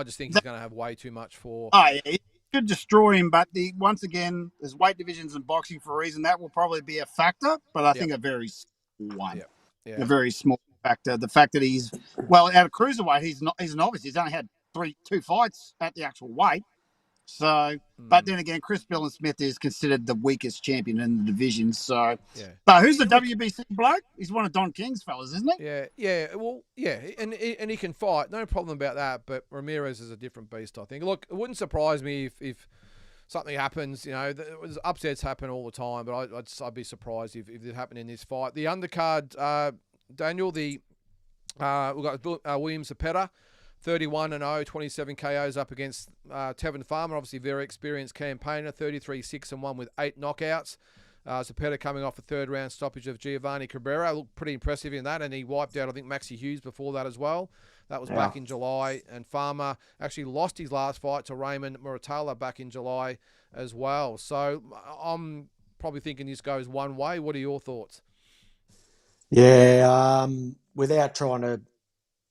just think he's going to have way too much for. Oh, yeah, it could destroy him. But once again, there's weight divisions in boxing for a reason. That will probably be a factor, but I think a very small one. A very small factor. The fact that he's out of cruiserweight, he's an obvious. He's only had two fights at the actual weight. So, but then again, Chris Billon Smith is considered the weakest champion in the division. So, but who's the WBC bloke? He's one of Don King's fellas, isn't he? And he can fight, no problem about that. But Ramirez is a different beast, I think. Look, it wouldn't surprise me if something happens. You know, upsets happen all the time, but I'd be surprised if it happened in this fight. The undercard, Daniel, we've got William Zepeda. 31-0, 27 KOs up against Tevin Farmer, obviously very experienced campaigner, 33-6-1 with 8 knockouts. Zepeda coming off a third round stoppage of Giovanni Cabrera, looked pretty impressive in that, and he wiped out, I think, Maxi Hughes before that as well. That was back in July, and Farmer actually lost his last fight to Raymond Muratalla back in July as well. So I'm probably thinking this goes one way. What are your thoughts? Yeah, without trying to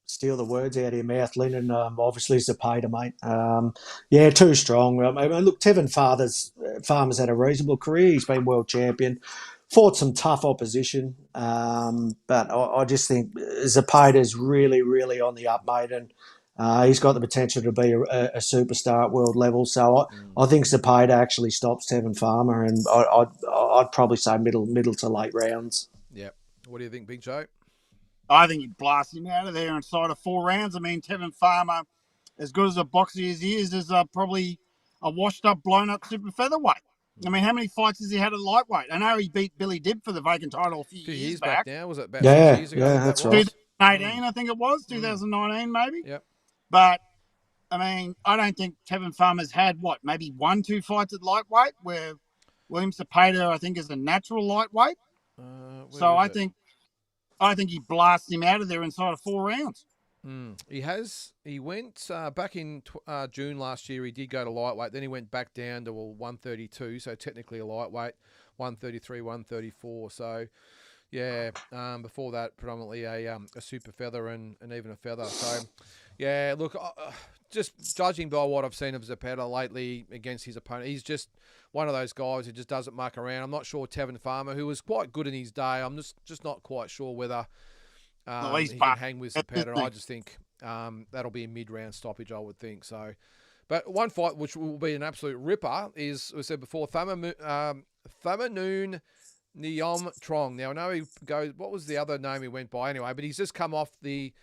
steal the words out of your mouth, Lennon, obviously Zepeda, mate. Too strong. I mean, look, Tevin Farmer's had a reasonable career. He's been world champion, fought some tough opposition, but I just think Zepeda's really, really on the up, mate, and he's got the potential to be a superstar at world level. So I think Zepeda actually stops Tevin Farmer, and I'd probably say middle to late rounds. Yeah. What do you think, Big Joe? I think he blasts him out of there inside of 4 rounds. I mean, Tevin Farmer, as good as a boxer as he is probably a washed-up, blown-up super featherweight. I mean, how many fights has he had at lightweight? I know he beat Billy Dibb for the vacant title a few years back. Now, was it about 6 years ago? Yeah, that's right. 2018, I think it was, 2019 maybe. Yep. But, I mean, I don't think Tevin Farmer's had, maybe 1-2 fights at lightweight, where William Zepeda, I think, is a natural lightweight. So I think he blasted him out of there inside of 4 rounds. He went back in June last year. He did go to lightweight. Then he went back down to 132, so technically a lightweight, 133, 134. So, before that, predominantly a super feather and even a feather. So, look, just judging by what I've seen of Zepeda lately against his opponent, he's just one of those guys who just doesn't muck around. I'm not sure Tevin Farmer, who was quite good in his day, I'm just not quite sure whether he can hang with Zepeda. And I just think that'll be a mid-round stoppage, I would think. So, but one fight which will be an absolute ripper is, we said before, Thamanuun Neom Trong. Now, I know he goes, what was the other name he went by anyway, but he's just come off the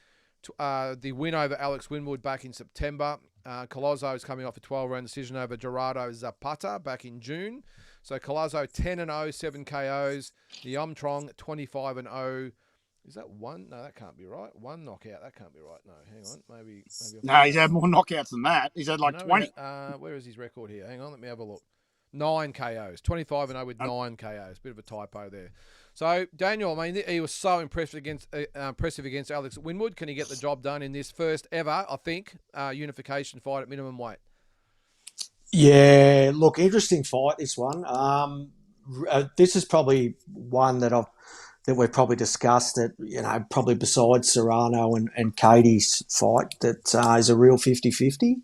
win over Alex Winwood back in September. Collazo is coming off a 12-round decision over Gerardo Zapata back in June. So Collazo 10-0, 7 KOs. Neom Trong 25-0. Is that one? No, that can't be right. One knockout. That can't be right. No, hang on. Maybe. No, he's had more knockouts than that. He's had 20. Where is his record here? Hang on. Let me have a look. 9 KOs. 25-0 with 9 KOs. Bit of a typo there. So, Daniel, I mean, he was so impressive against Alex Winwood. Can he get the job done in this first ever, I think, unification fight at minimum weight? Yeah, look, interesting fight, this one. This is probably one that we've probably discussed, that, probably besides Serrano and Katie's fight, that is a real 50-50.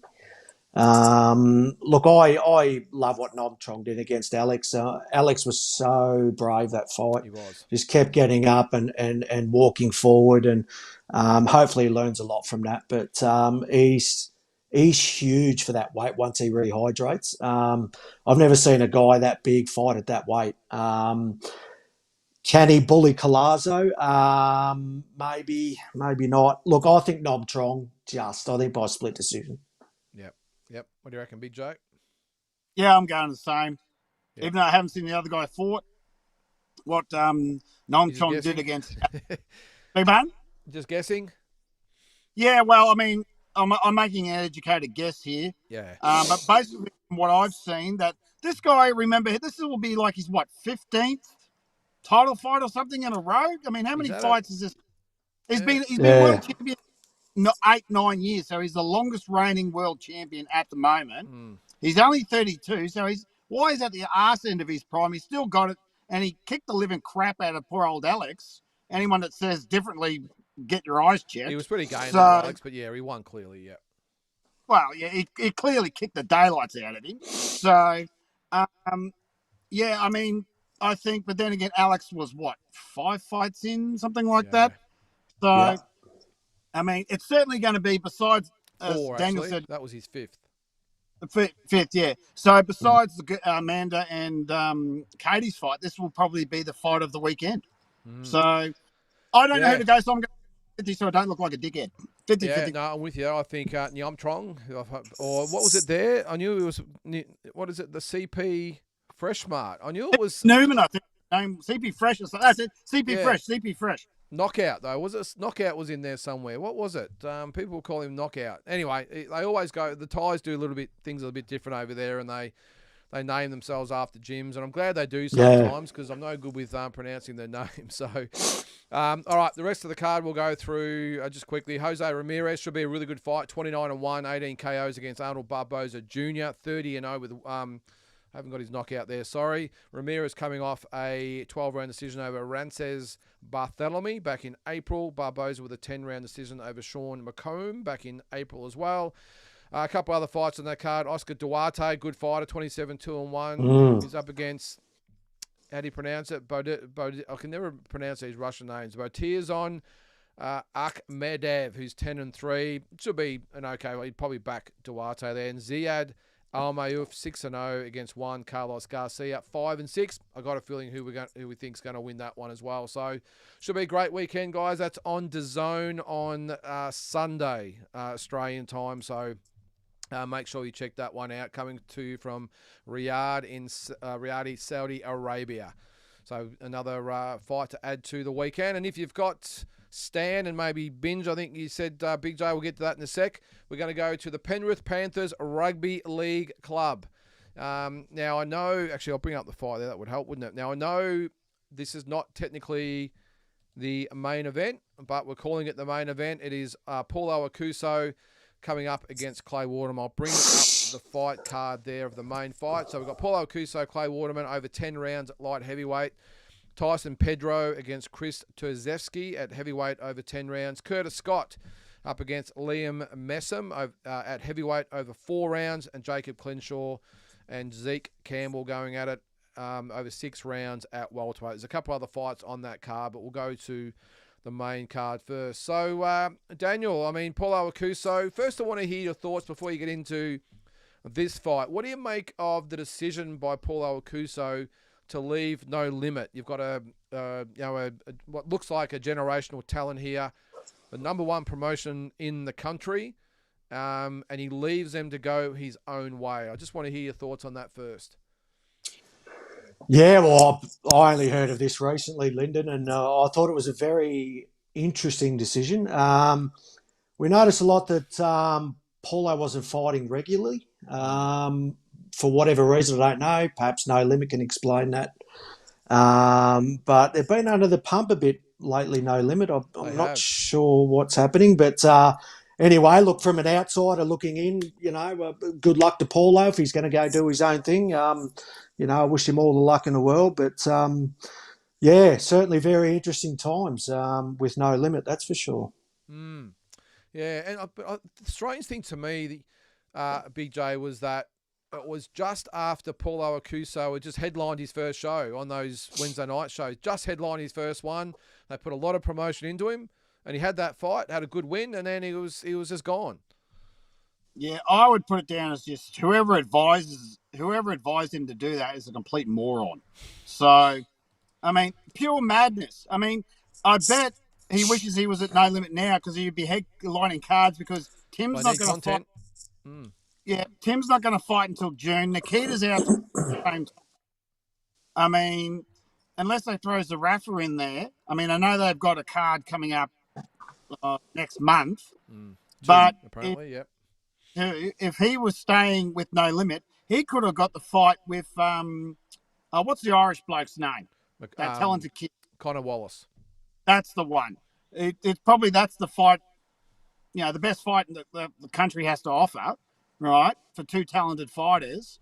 Look, I love what Neom Trong did against Alex. Alex was so brave that fight. He was. Just kept getting up and walking forward, and hopefully he learns a lot from that. But he's huge for that weight once he rehydrates. I've never seen a guy that big fight at that weight. Can he bully Collazo? Maybe not. Look, I think Neom Trong I think by split decision. Yeah. Yep. What do you reckon, Big Joe? Yeah, I'm going the same. Yep. Even though I haven't seen the other guy fought, what Noam Chong did against Big Man. Just guessing? Yeah, well, I mean, I'm making an educated guess here. Yeah. But basically, from what I've seen, that this guy, remember, this will be like his, 15th title fight or something in a row? I mean, how many fights is this? He's been world champion 8-9 years, so he's the longest reigning world champion at the moment. He's only 32, so why he's at the arse end of his prime. He's still got it, and he kicked the living crap out of poor old Alex. Anyone that says differently, get your eyes checked. He was pretty game, Alex, but yeah, he won clearly, yeah. Well, yeah, he clearly kicked the daylights out of him. So, yeah, I mean, I think, but then again, Alex was 5 fights in, something like that. So, I mean, it's certainly going to be, besides, Four, Daniel actually. said, that was his fifth. Fifth, yeah. So besides Amanda and Katie's fight, this will probably be the fight of the weekend. So I don't know who to go, so I'm going 50 so I don't look like a dickhead. 50. No, I'm with you. I think Nyam Trong, or what was it there? I knew it was, what is it, the CP Fresh Mart. I knew it was... Newman, I think. CP Fresh. That's it. CP Fresh. Knockout, though. Was it? Knockout was in there somewhere. What was it? People call him Knockout. Anyway, they always go... The Thais do things a little bit different over there, and they name themselves after gyms, and I'm glad they do sometimes because I'm no good with pronouncing their names. So, all right, the rest of the card we'll go through just quickly. Jose Ramirez should be a really good fight. 29-1, 18 KOs against Arnold Barboza Jr. 30-0 with... I haven't got his knockout there, sorry. Ramirez coming off a 12-round decision over Rances Barthelemy back in April. Barboza with a 10-round decision over Sean McComb back in April as well. A couple other fights on that card. Oscar Duarte, good fighter, 27-2-1. He's up against, how do you pronounce it? I can never pronounce these Russian names. Botirzon Akhmedev, who's 10-3. Should be an okay. Well, he'd probably back Duarte there. And Ziad Almayouf 6-0 against Juan Carlos Garcia 5-6. I got a feeling who we think's going to win that one as well. So should be a great weekend, guys. That's on DAZN on Sunday Australian time. So make sure you check that one out. Coming to you from Riyadh in Riyadh, Saudi Arabia. So another fight to add to the weekend. And if you've got Stan and maybe Binge, I think you said, Big J, we'll get to that in a sec. We're going to go to the Penrith Panthers Rugby League Club. Now, I know, actually, I'll bring up the fight there. That would help, wouldn't it? Now, I know this is not technically the main event, but we're calling it the main event. It is Paulo Aokuso coming up against Clay Waterman. I'll bring up the fight card there of the main fight. So we've got Paulo Aokuso, Clay Waterman over 10 rounds at light heavyweight. Tyson Pedro against Kris Terzievski at heavyweight over 10 rounds. Curtis Scott up against Liam Messam at heavyweight over 4 rounds. And Jacob Clinshaw and Zeke Campbell going at it over 6 rounds at welterweight. There's a couple other fights on that card, but we'll go to the main card first. So, Daniel, I mean, Paulo Aokuso, first I want to hear your thoughts before you get into this fight. What do you make of the decision by Paulo Aokuso to leave No Limit? You've got what looks like a generational talent here, the number one promotion in the country, and he leaves them to go his own way. I just want to hear your thoughts on that first. Yeah, well, I only heard of this recently, Lyndon, and I thought it was a very interesting decision. We noticed a lot that Paulo wasn't fighting regularly. For whatever reason, I don't know. Perhaps No Limit can explain that. But they've been under the pump a bit lately, No Limit. I'm not sure what's happening. But anyway, look, from an outsider looking in, good luck to Paulo if he's going to go do his own thing. I wish him all the luck in the world. But, yeah, certainly very interesting times with No Limit, that's for sure. Yeah, and the strange thing to me, Big J, was that it was just after Paulo Aokuso had just headlined his first show on those Wednesday night shows. Just headlined his first one. They put a lot of promotion into him, and he had that fight, had a good win, and then he was just gone. Yeah, I would put it down as just whoever advised him to do that is a complete moron. So, I mean, pure madness. I mean, I bet he wishes he was at No Limit now because he'd be headlining cards because Tim's not going to fight. Yeah, Tim's not going to fight until June. Nikita's out till the same time. I mean, unless they throws the Rafa in there. I mean, I know they've got a card coming up next month, but apparently, if he was staying with No Limit, he could have got the fight with what's the Irish bloke's name? That talented kid, Connor Wallace. That's the one. It's probably that's the fight. You know, the best fight the country has to offer, right? For two talented fighters,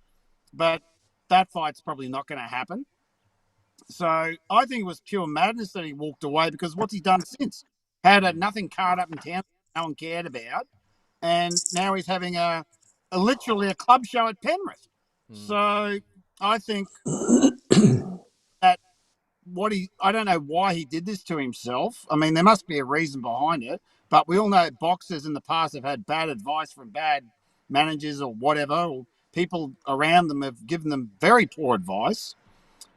but that fight's probably not going to happen. So I think it was pure madness that he walked away, because what's he done since? Had nothing card up in town no one cared about, and now he's having literally a club show at Penrith. So I think that I don't know why he did this to himself. I mean, there must be a reason behind it, but we all know boxers in the past have had bad advice from bad managers or whatever, or people around them have given them very poor advice.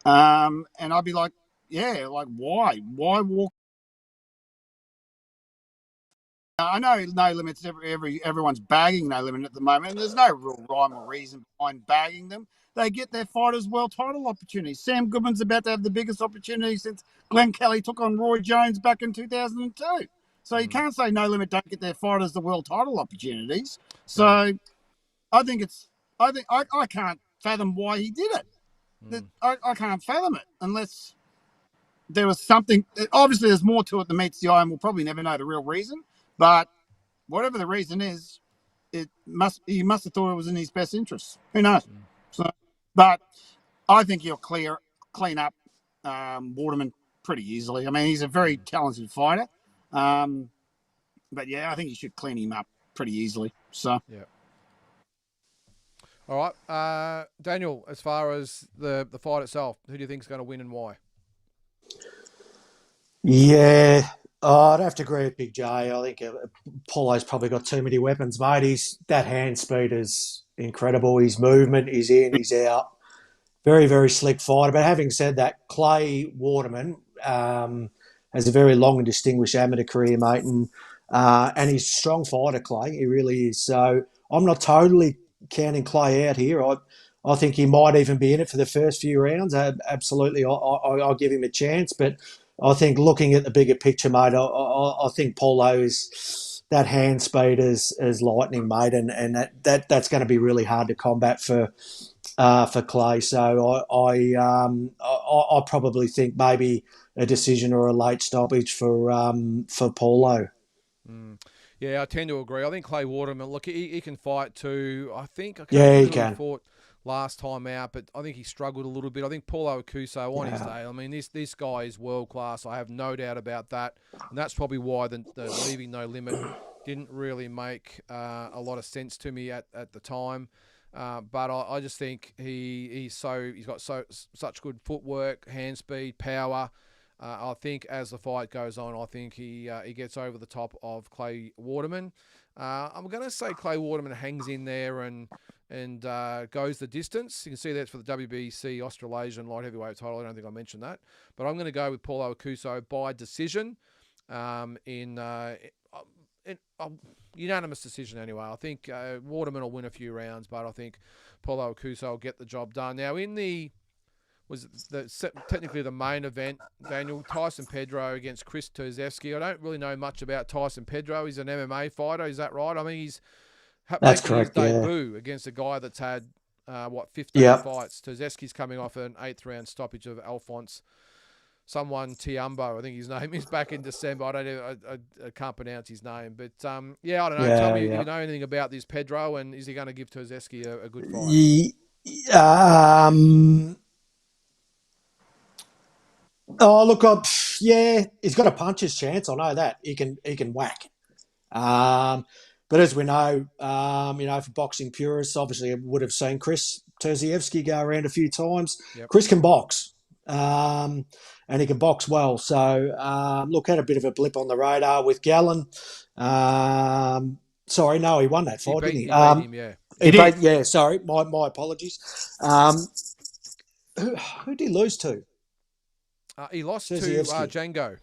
And I'd be like, yeah, like why walk? I know No Limit's everyone's bagging No Limit at the moment, and there's no real rhyme or reason behind bagging them. They get their fighters world title opportunities. Sam Goodman's about to have the biggest opportunity since Glenn Kelly took on Roy Jones back in 2002. So you can't say No Limit don't get their fighters the world title opportunities. So I can't fathom why he did it. I can't fathom it unless there was something. Obviously, there's more to it than meets the eye, and we'll probably never know the real reason. But whatever the reason is, he must have thought it was in his best interest. Who knows? So, but I think he'll clean up Waterman pretty easily. I mean, he's a very talented fighter. But yeah, I think he should clean him up pretty easily. So yeah. All right, Daniel. As far as the fight itself, who do you think is going to win and why? Yeah, I'd have to agree with Big J. I think Paulo's probably got too many weapons, mate. That hand speed is incredible. His movement, he's in, he's out. Very, very slick fighter. But having said that, Clay Waterman has a very long and distinguished amateur career, mate, and he's a strong fighter, Clay. He really is. So I'm not totally counting Clay out here. I think he might even be in it for the first few rounds. Absolutely, I'll give him a chance. But I think looking at the bigger picture, mate, I think Paulo is that hand speed is lightning, mate, and that's going to be really hard to combat for Clay. So I probably think maybe a decision or a late stoppage for Paulo. Yeah, I tend to agree. I think Clay Waterman, look, he can fight too. I can't he remember can. who he fought last time out, but I think he struggled a little bit. I think Paulo Aokuso on his day. I mean, this guy is world class. I have no doubt about that, and that's probably why the leaving No Limit didn't really make a lot of sense to me at the time. But I just think he's got such good footwork, hand speed, power. I think as the fight goes on, I think he gets over the top of Clay Waterman. I'm going to say Clay Waterman hangs in there and goes the distance. You can see that's for the WBC Australasian light heavyweight title. I don't think I mentioned that, but I'm going to go with Paulo Aokuso by decision, in unanimous decision anyway. I think Waterman will win a few rounds, but I think Paulo Aokuso will get the job done. Now in technically the main event, Daniel, Tyson Pedro against Kris Terzievski. I don't really know much about Tyson Pedro. He's an MMA fighter, is that right? I mean, he's making his debut against a guy that's had 15 fights. Terzievski's coming off an 8th round stoppage of Alphonse Tiambo, I think his name is, back in December. I can't pronounce his name, but I don't know. Tell me if you know anything about this Pedro, and is he going to give Terzievski a good fight? Oh, look, he's got a puncher's chance. I know that he can whack. But as we know, for boxing purists, obviously, I would have seen Kris Terzievski go around a few times. Yep. Kris can box, and he can box well. So, had a bit of a blip on the radar with Gallen. Sorry, no, he won that fight, didn't he? He beat him, yeah. He beat, yeah, sorry, my apologies. Who did he lose to? He lost to Terzievski. Django.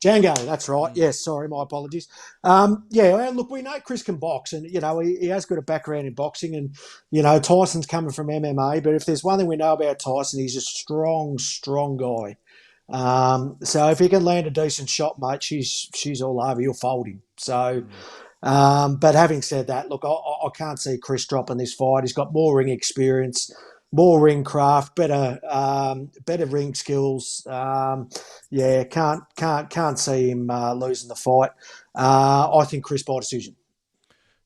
Django, that's right. Yes, sorry, my apologies. Look, we know Kris can box, and he has got a background in boxing, and Tyson's coming from MMA. But if there's one thing we know about Tyson, he's a strong, strong guy. So if he can land a decent shot, mate, she's all over. You'll fold him. So, but having said that, look, I can't see Kris dropping this fight. He's got more ring experience, more ring craft, better ring skills. Can't see him losing the fight. I think Kris by decision.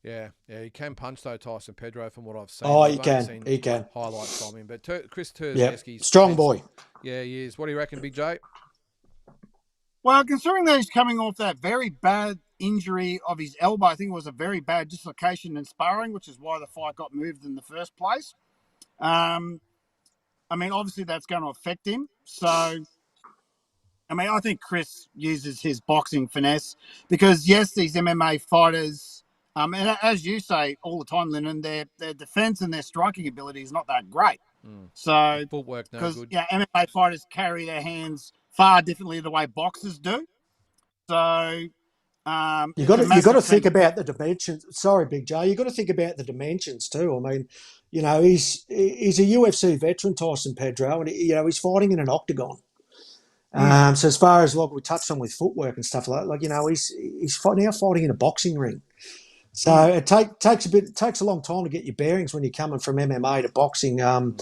Yeah, he can punch though, Tyson Pedro, from what I've seen. Oh, I've he only can. seen He can. highlights from him. But Kris Yeah, Terzievski, strong boy. Yeah, he is. What do you reckon, Big J? Well, considering that he's coming off that very bad injury of his elbow, I think it was a very bad dislocation in sparring, which is why the fight got moved in the first place. Obviously that's going to affect him. So, I think Kris uses his boxing finesse because, yes, these MMA fighters, and as you say all the time, Lyndon, their defense and their striking ability is not that great. So, footwork, no because good. MMA fighters carry their hands far differently the way boxers do. So, you got to think about the dimensions. Sorry, Big J. You got to think about the dimensions too. I mean, he's a UFC veteran, Tyson Pedro, and he's fighting in an octagon. So as far as like we touched on with footwork and stuff like he's now fighting in a boxing ring. So it takes a long time to get your bearings when you're coming from MMA to boxing. To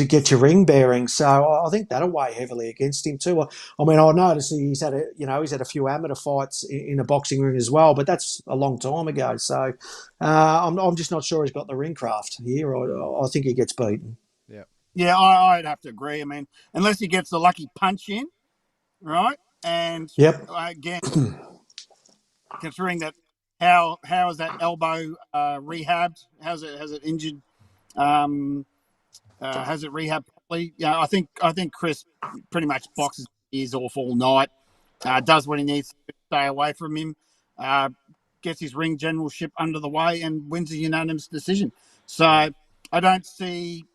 get your ring bearings. So I think that'll weigh heavily against him too. I noticed he's had a few amateur fights in a boxing ring as well, but that's a long time ago. So I'm just not sure he's got the ring craft here. I think he gets beaten. Yeah, I'd have to agree. Unless he gets the lucky punch in, right? And again, considering that, how is that elbow rehabbed? Has it injured? Has it rehabbed properly? Yeah, I think Kris pretty much boxes his ears off all night. Does what he needs to stay away from him. Gets his ring generalship under the way and wins a unanimous decision. So I don't see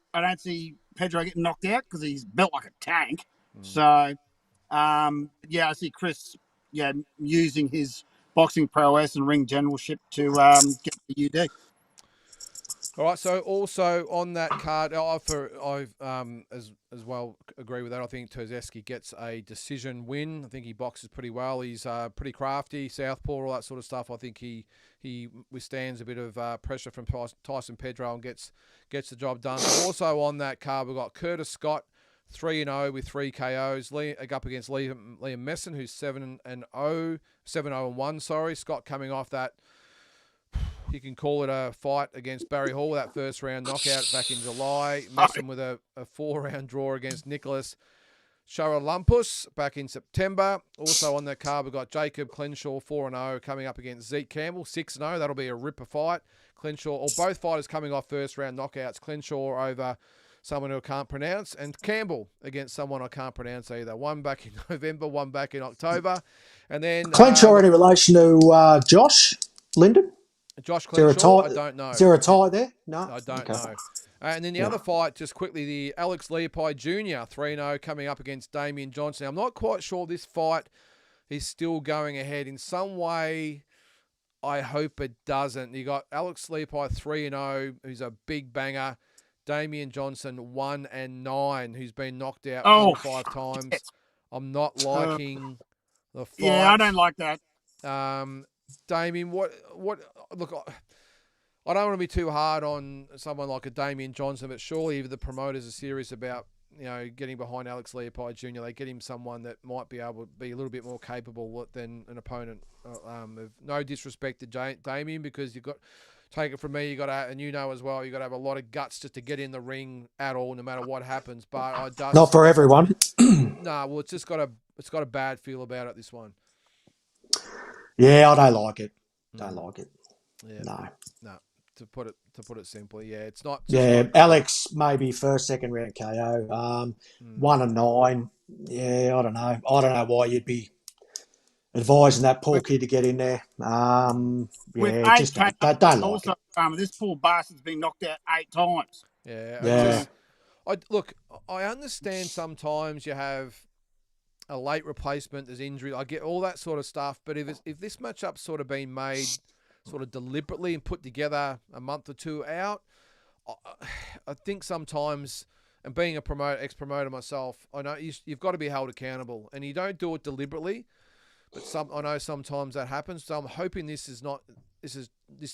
Pedro getting knocked out because he's built like a tank. So, I see Kris, using his boxing prowess and ring generalship to get the UD. All right. So also on that card, I as well agree with that. I think Terzievski gets a decision win. I think he boxes pretty well. He's pretty crafty, southpaw, all that sort of stuff. I think he withstands a bit of pressure from Tyson Pedro and gets the job done. Also on that card, we've got Curtis Scott, 3-0 with 3 KOs. Up against Liam Messon, who's 7-0-1. Sorry, Scott coming off that. You can call it a fight against Barry Hall, that first round knockout back in July. Messon with a 4-round draw against Nicholas Charalampus back in September. Also on the card, we've got Jacob Clenshaw, 4-0, coming up against Zeke Campbell, 6-0. That'll be a ripper fight. Both fighters coming off first round knockouts. Clenshaw over someone who I can't pronounce, and Campbell against someone I can't pronounce either. One back in November, one back in October. And then Clenshaw in relation to Josh Linden? Josh Clenshaw, I don't know. Is there a tie there? No? I don't know. And then the other fight, just quickly, the Alex Leopold Jr., 3-0, coming up against Damian Johnson. Now, I'm not quite sure this fight is still going ahead. In some way, I hope it doesn't. You got Alex Leopold, 3-0, who's a big banger. Damian Johnson, 1-9, who's been knocked out 4 or 5 times. I'm not liking the fight. Yeah, I don't like that. Damien, what? Look, I don't want to be too hard on someone like a Damian Johnson, but surely if the promoters are serious about getting behind Alex Leopold Jr., they get him someone that might be able to be a little bit more capable than an opponent. No disrespect to Damien, because you've got, take it from me, you got to, and as well, you got to have a lot of guts just to get in the ring at all, no matter what happens. But not for everyone. Well, it's got a bad feel about it, this one. Yeah, I don't like it. Don't like it. Yeah. No. To put it simply, yeah, it's not. Alex maybe first, second round KO. 1-9. Yeah, I don't know. I don't know why you'd be advising that poor kid to get in there. Just don't like also, it. This poor bastard's been knocked out 8 times. Yeah. I understand sometimes you have a late replacement, there's injury. I get all that sort of stuff. But if this matchup's sort of been made sort of deliberately and put together a month or two out, I think sometimes, and being a ex-promoter myself, I know you've got to be held accountable, and you don't do it deliberately. But I know sometimes that happens. So I'm hoping this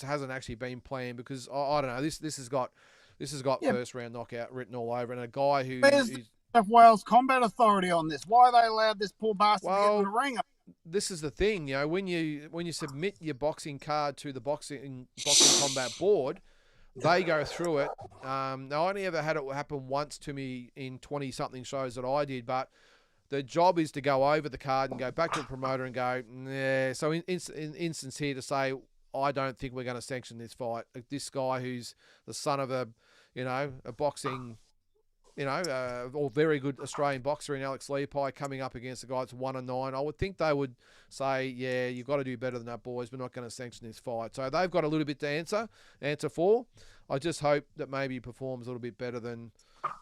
hasn't actually been planned, because I don't know. This has got first round knockout written all over, and a guy who. Where's the Wales Combat Authority on this? Why are they allowed this poor bastard to get in the ring? This is the thing, when you submit your boxing card to the boxing combat board, they go through it. Now, I only ever had it happen once to me in 20-something shows that I did, but the job is to go over the card and go back to the promoter and go, nah. So in instance here to say, I don't think we're going to sanction this fight. This guy who's the son of a boxing, or very good Australian boxer in Alex Leapai coming up against a guy that's 1-9. I would think they would say, yeah, you've got to do better than that, boys. We're not going to sanction this fight. So they've got a little bit to answer for. I just hope that maybe he performs a little bit better than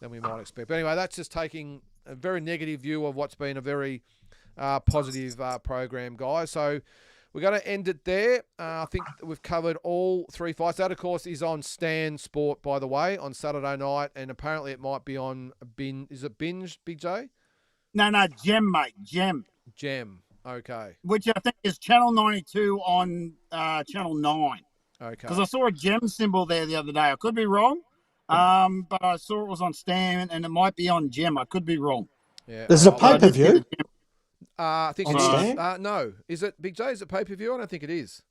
we might expect. But anyway, that's just taking a very negative view of what's been a very positive program, guys. So we're going to end it there. I think we've covered all three fights. That, of course, is on Stan Sport, by the way, on Saturday night, and apparently it might be on Is it Binge, Big J? No, Gem, mate. Gem. Okay. Which I think is Channel 92 on Channel 9. Okay. Because I saw a gem symbol there the other day. I could be wrong, but I saw it was on Stan, and it might be on Gem. I could be wrong. Yeah. There's a pay-per-view. I think on it Stan? is. No. Is it, Big J? Is it pay-per-view? I don't think it is.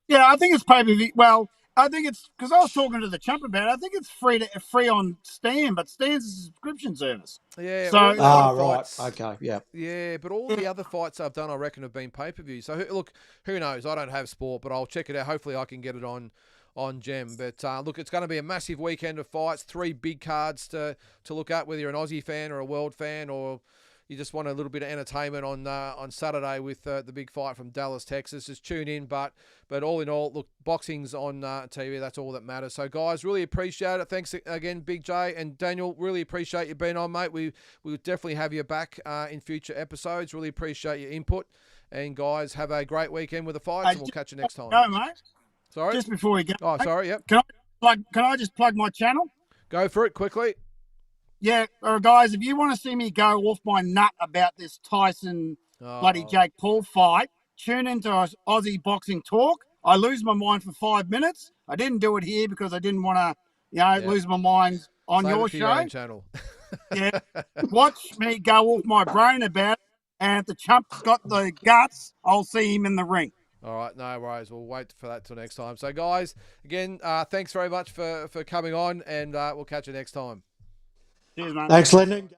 Yeah, I think it's pay-per-view. Well, I think it's because I was talking to the chump about it. I think it's free on Stan, but Stan's a subscription service. Yeah. So, right. Okay. Yeah. Yeah, but all the other fights I've done, I reckon, have been pay-per-view. So, look, who knows? I don't have sport, but I'll check it out. Hopefully I can get it on Gem. But, look, it's going to be a massive weekend of fights. 3 big cards to look at, whether you're an Aussie fan or a world fan, or you just want a little bit of entertainment on Saturday with the big fight from Dallas, Texas. Just tune in. But all in all, look, boxing's on TV. That's all that matters. So, guys, really appreciate it. Thanks again, Big J and Daniel. Really appreciate you being on, mate. We will definitely have you back in future episodes. Really appreciate your input. And, guys, have a great weekend with the fights, and we'll catch you next time. No, mate. Sorry? Just before we go. Oh, sorry, yep. Can I just plug my channel? Go for it quickly. Yeah, guys, if you want to see me go off my nut about this Tyson bloody Jake Paul fight, tune into Aussie Boxing Talk. I lose my mind for 5 minutes. I didn't do it here because I didn't want to, lose my mind on Save your it for your show. own channel. Yeah, watch me go off my brain about it, and if the chump's got the guts, I'll see him in the ring. All right, no worries. We'll wait for that till next time. So, guys, again, thanks very much for coming on, and we'll catch you next time. Cheers, mate. Thanks, Lyndon.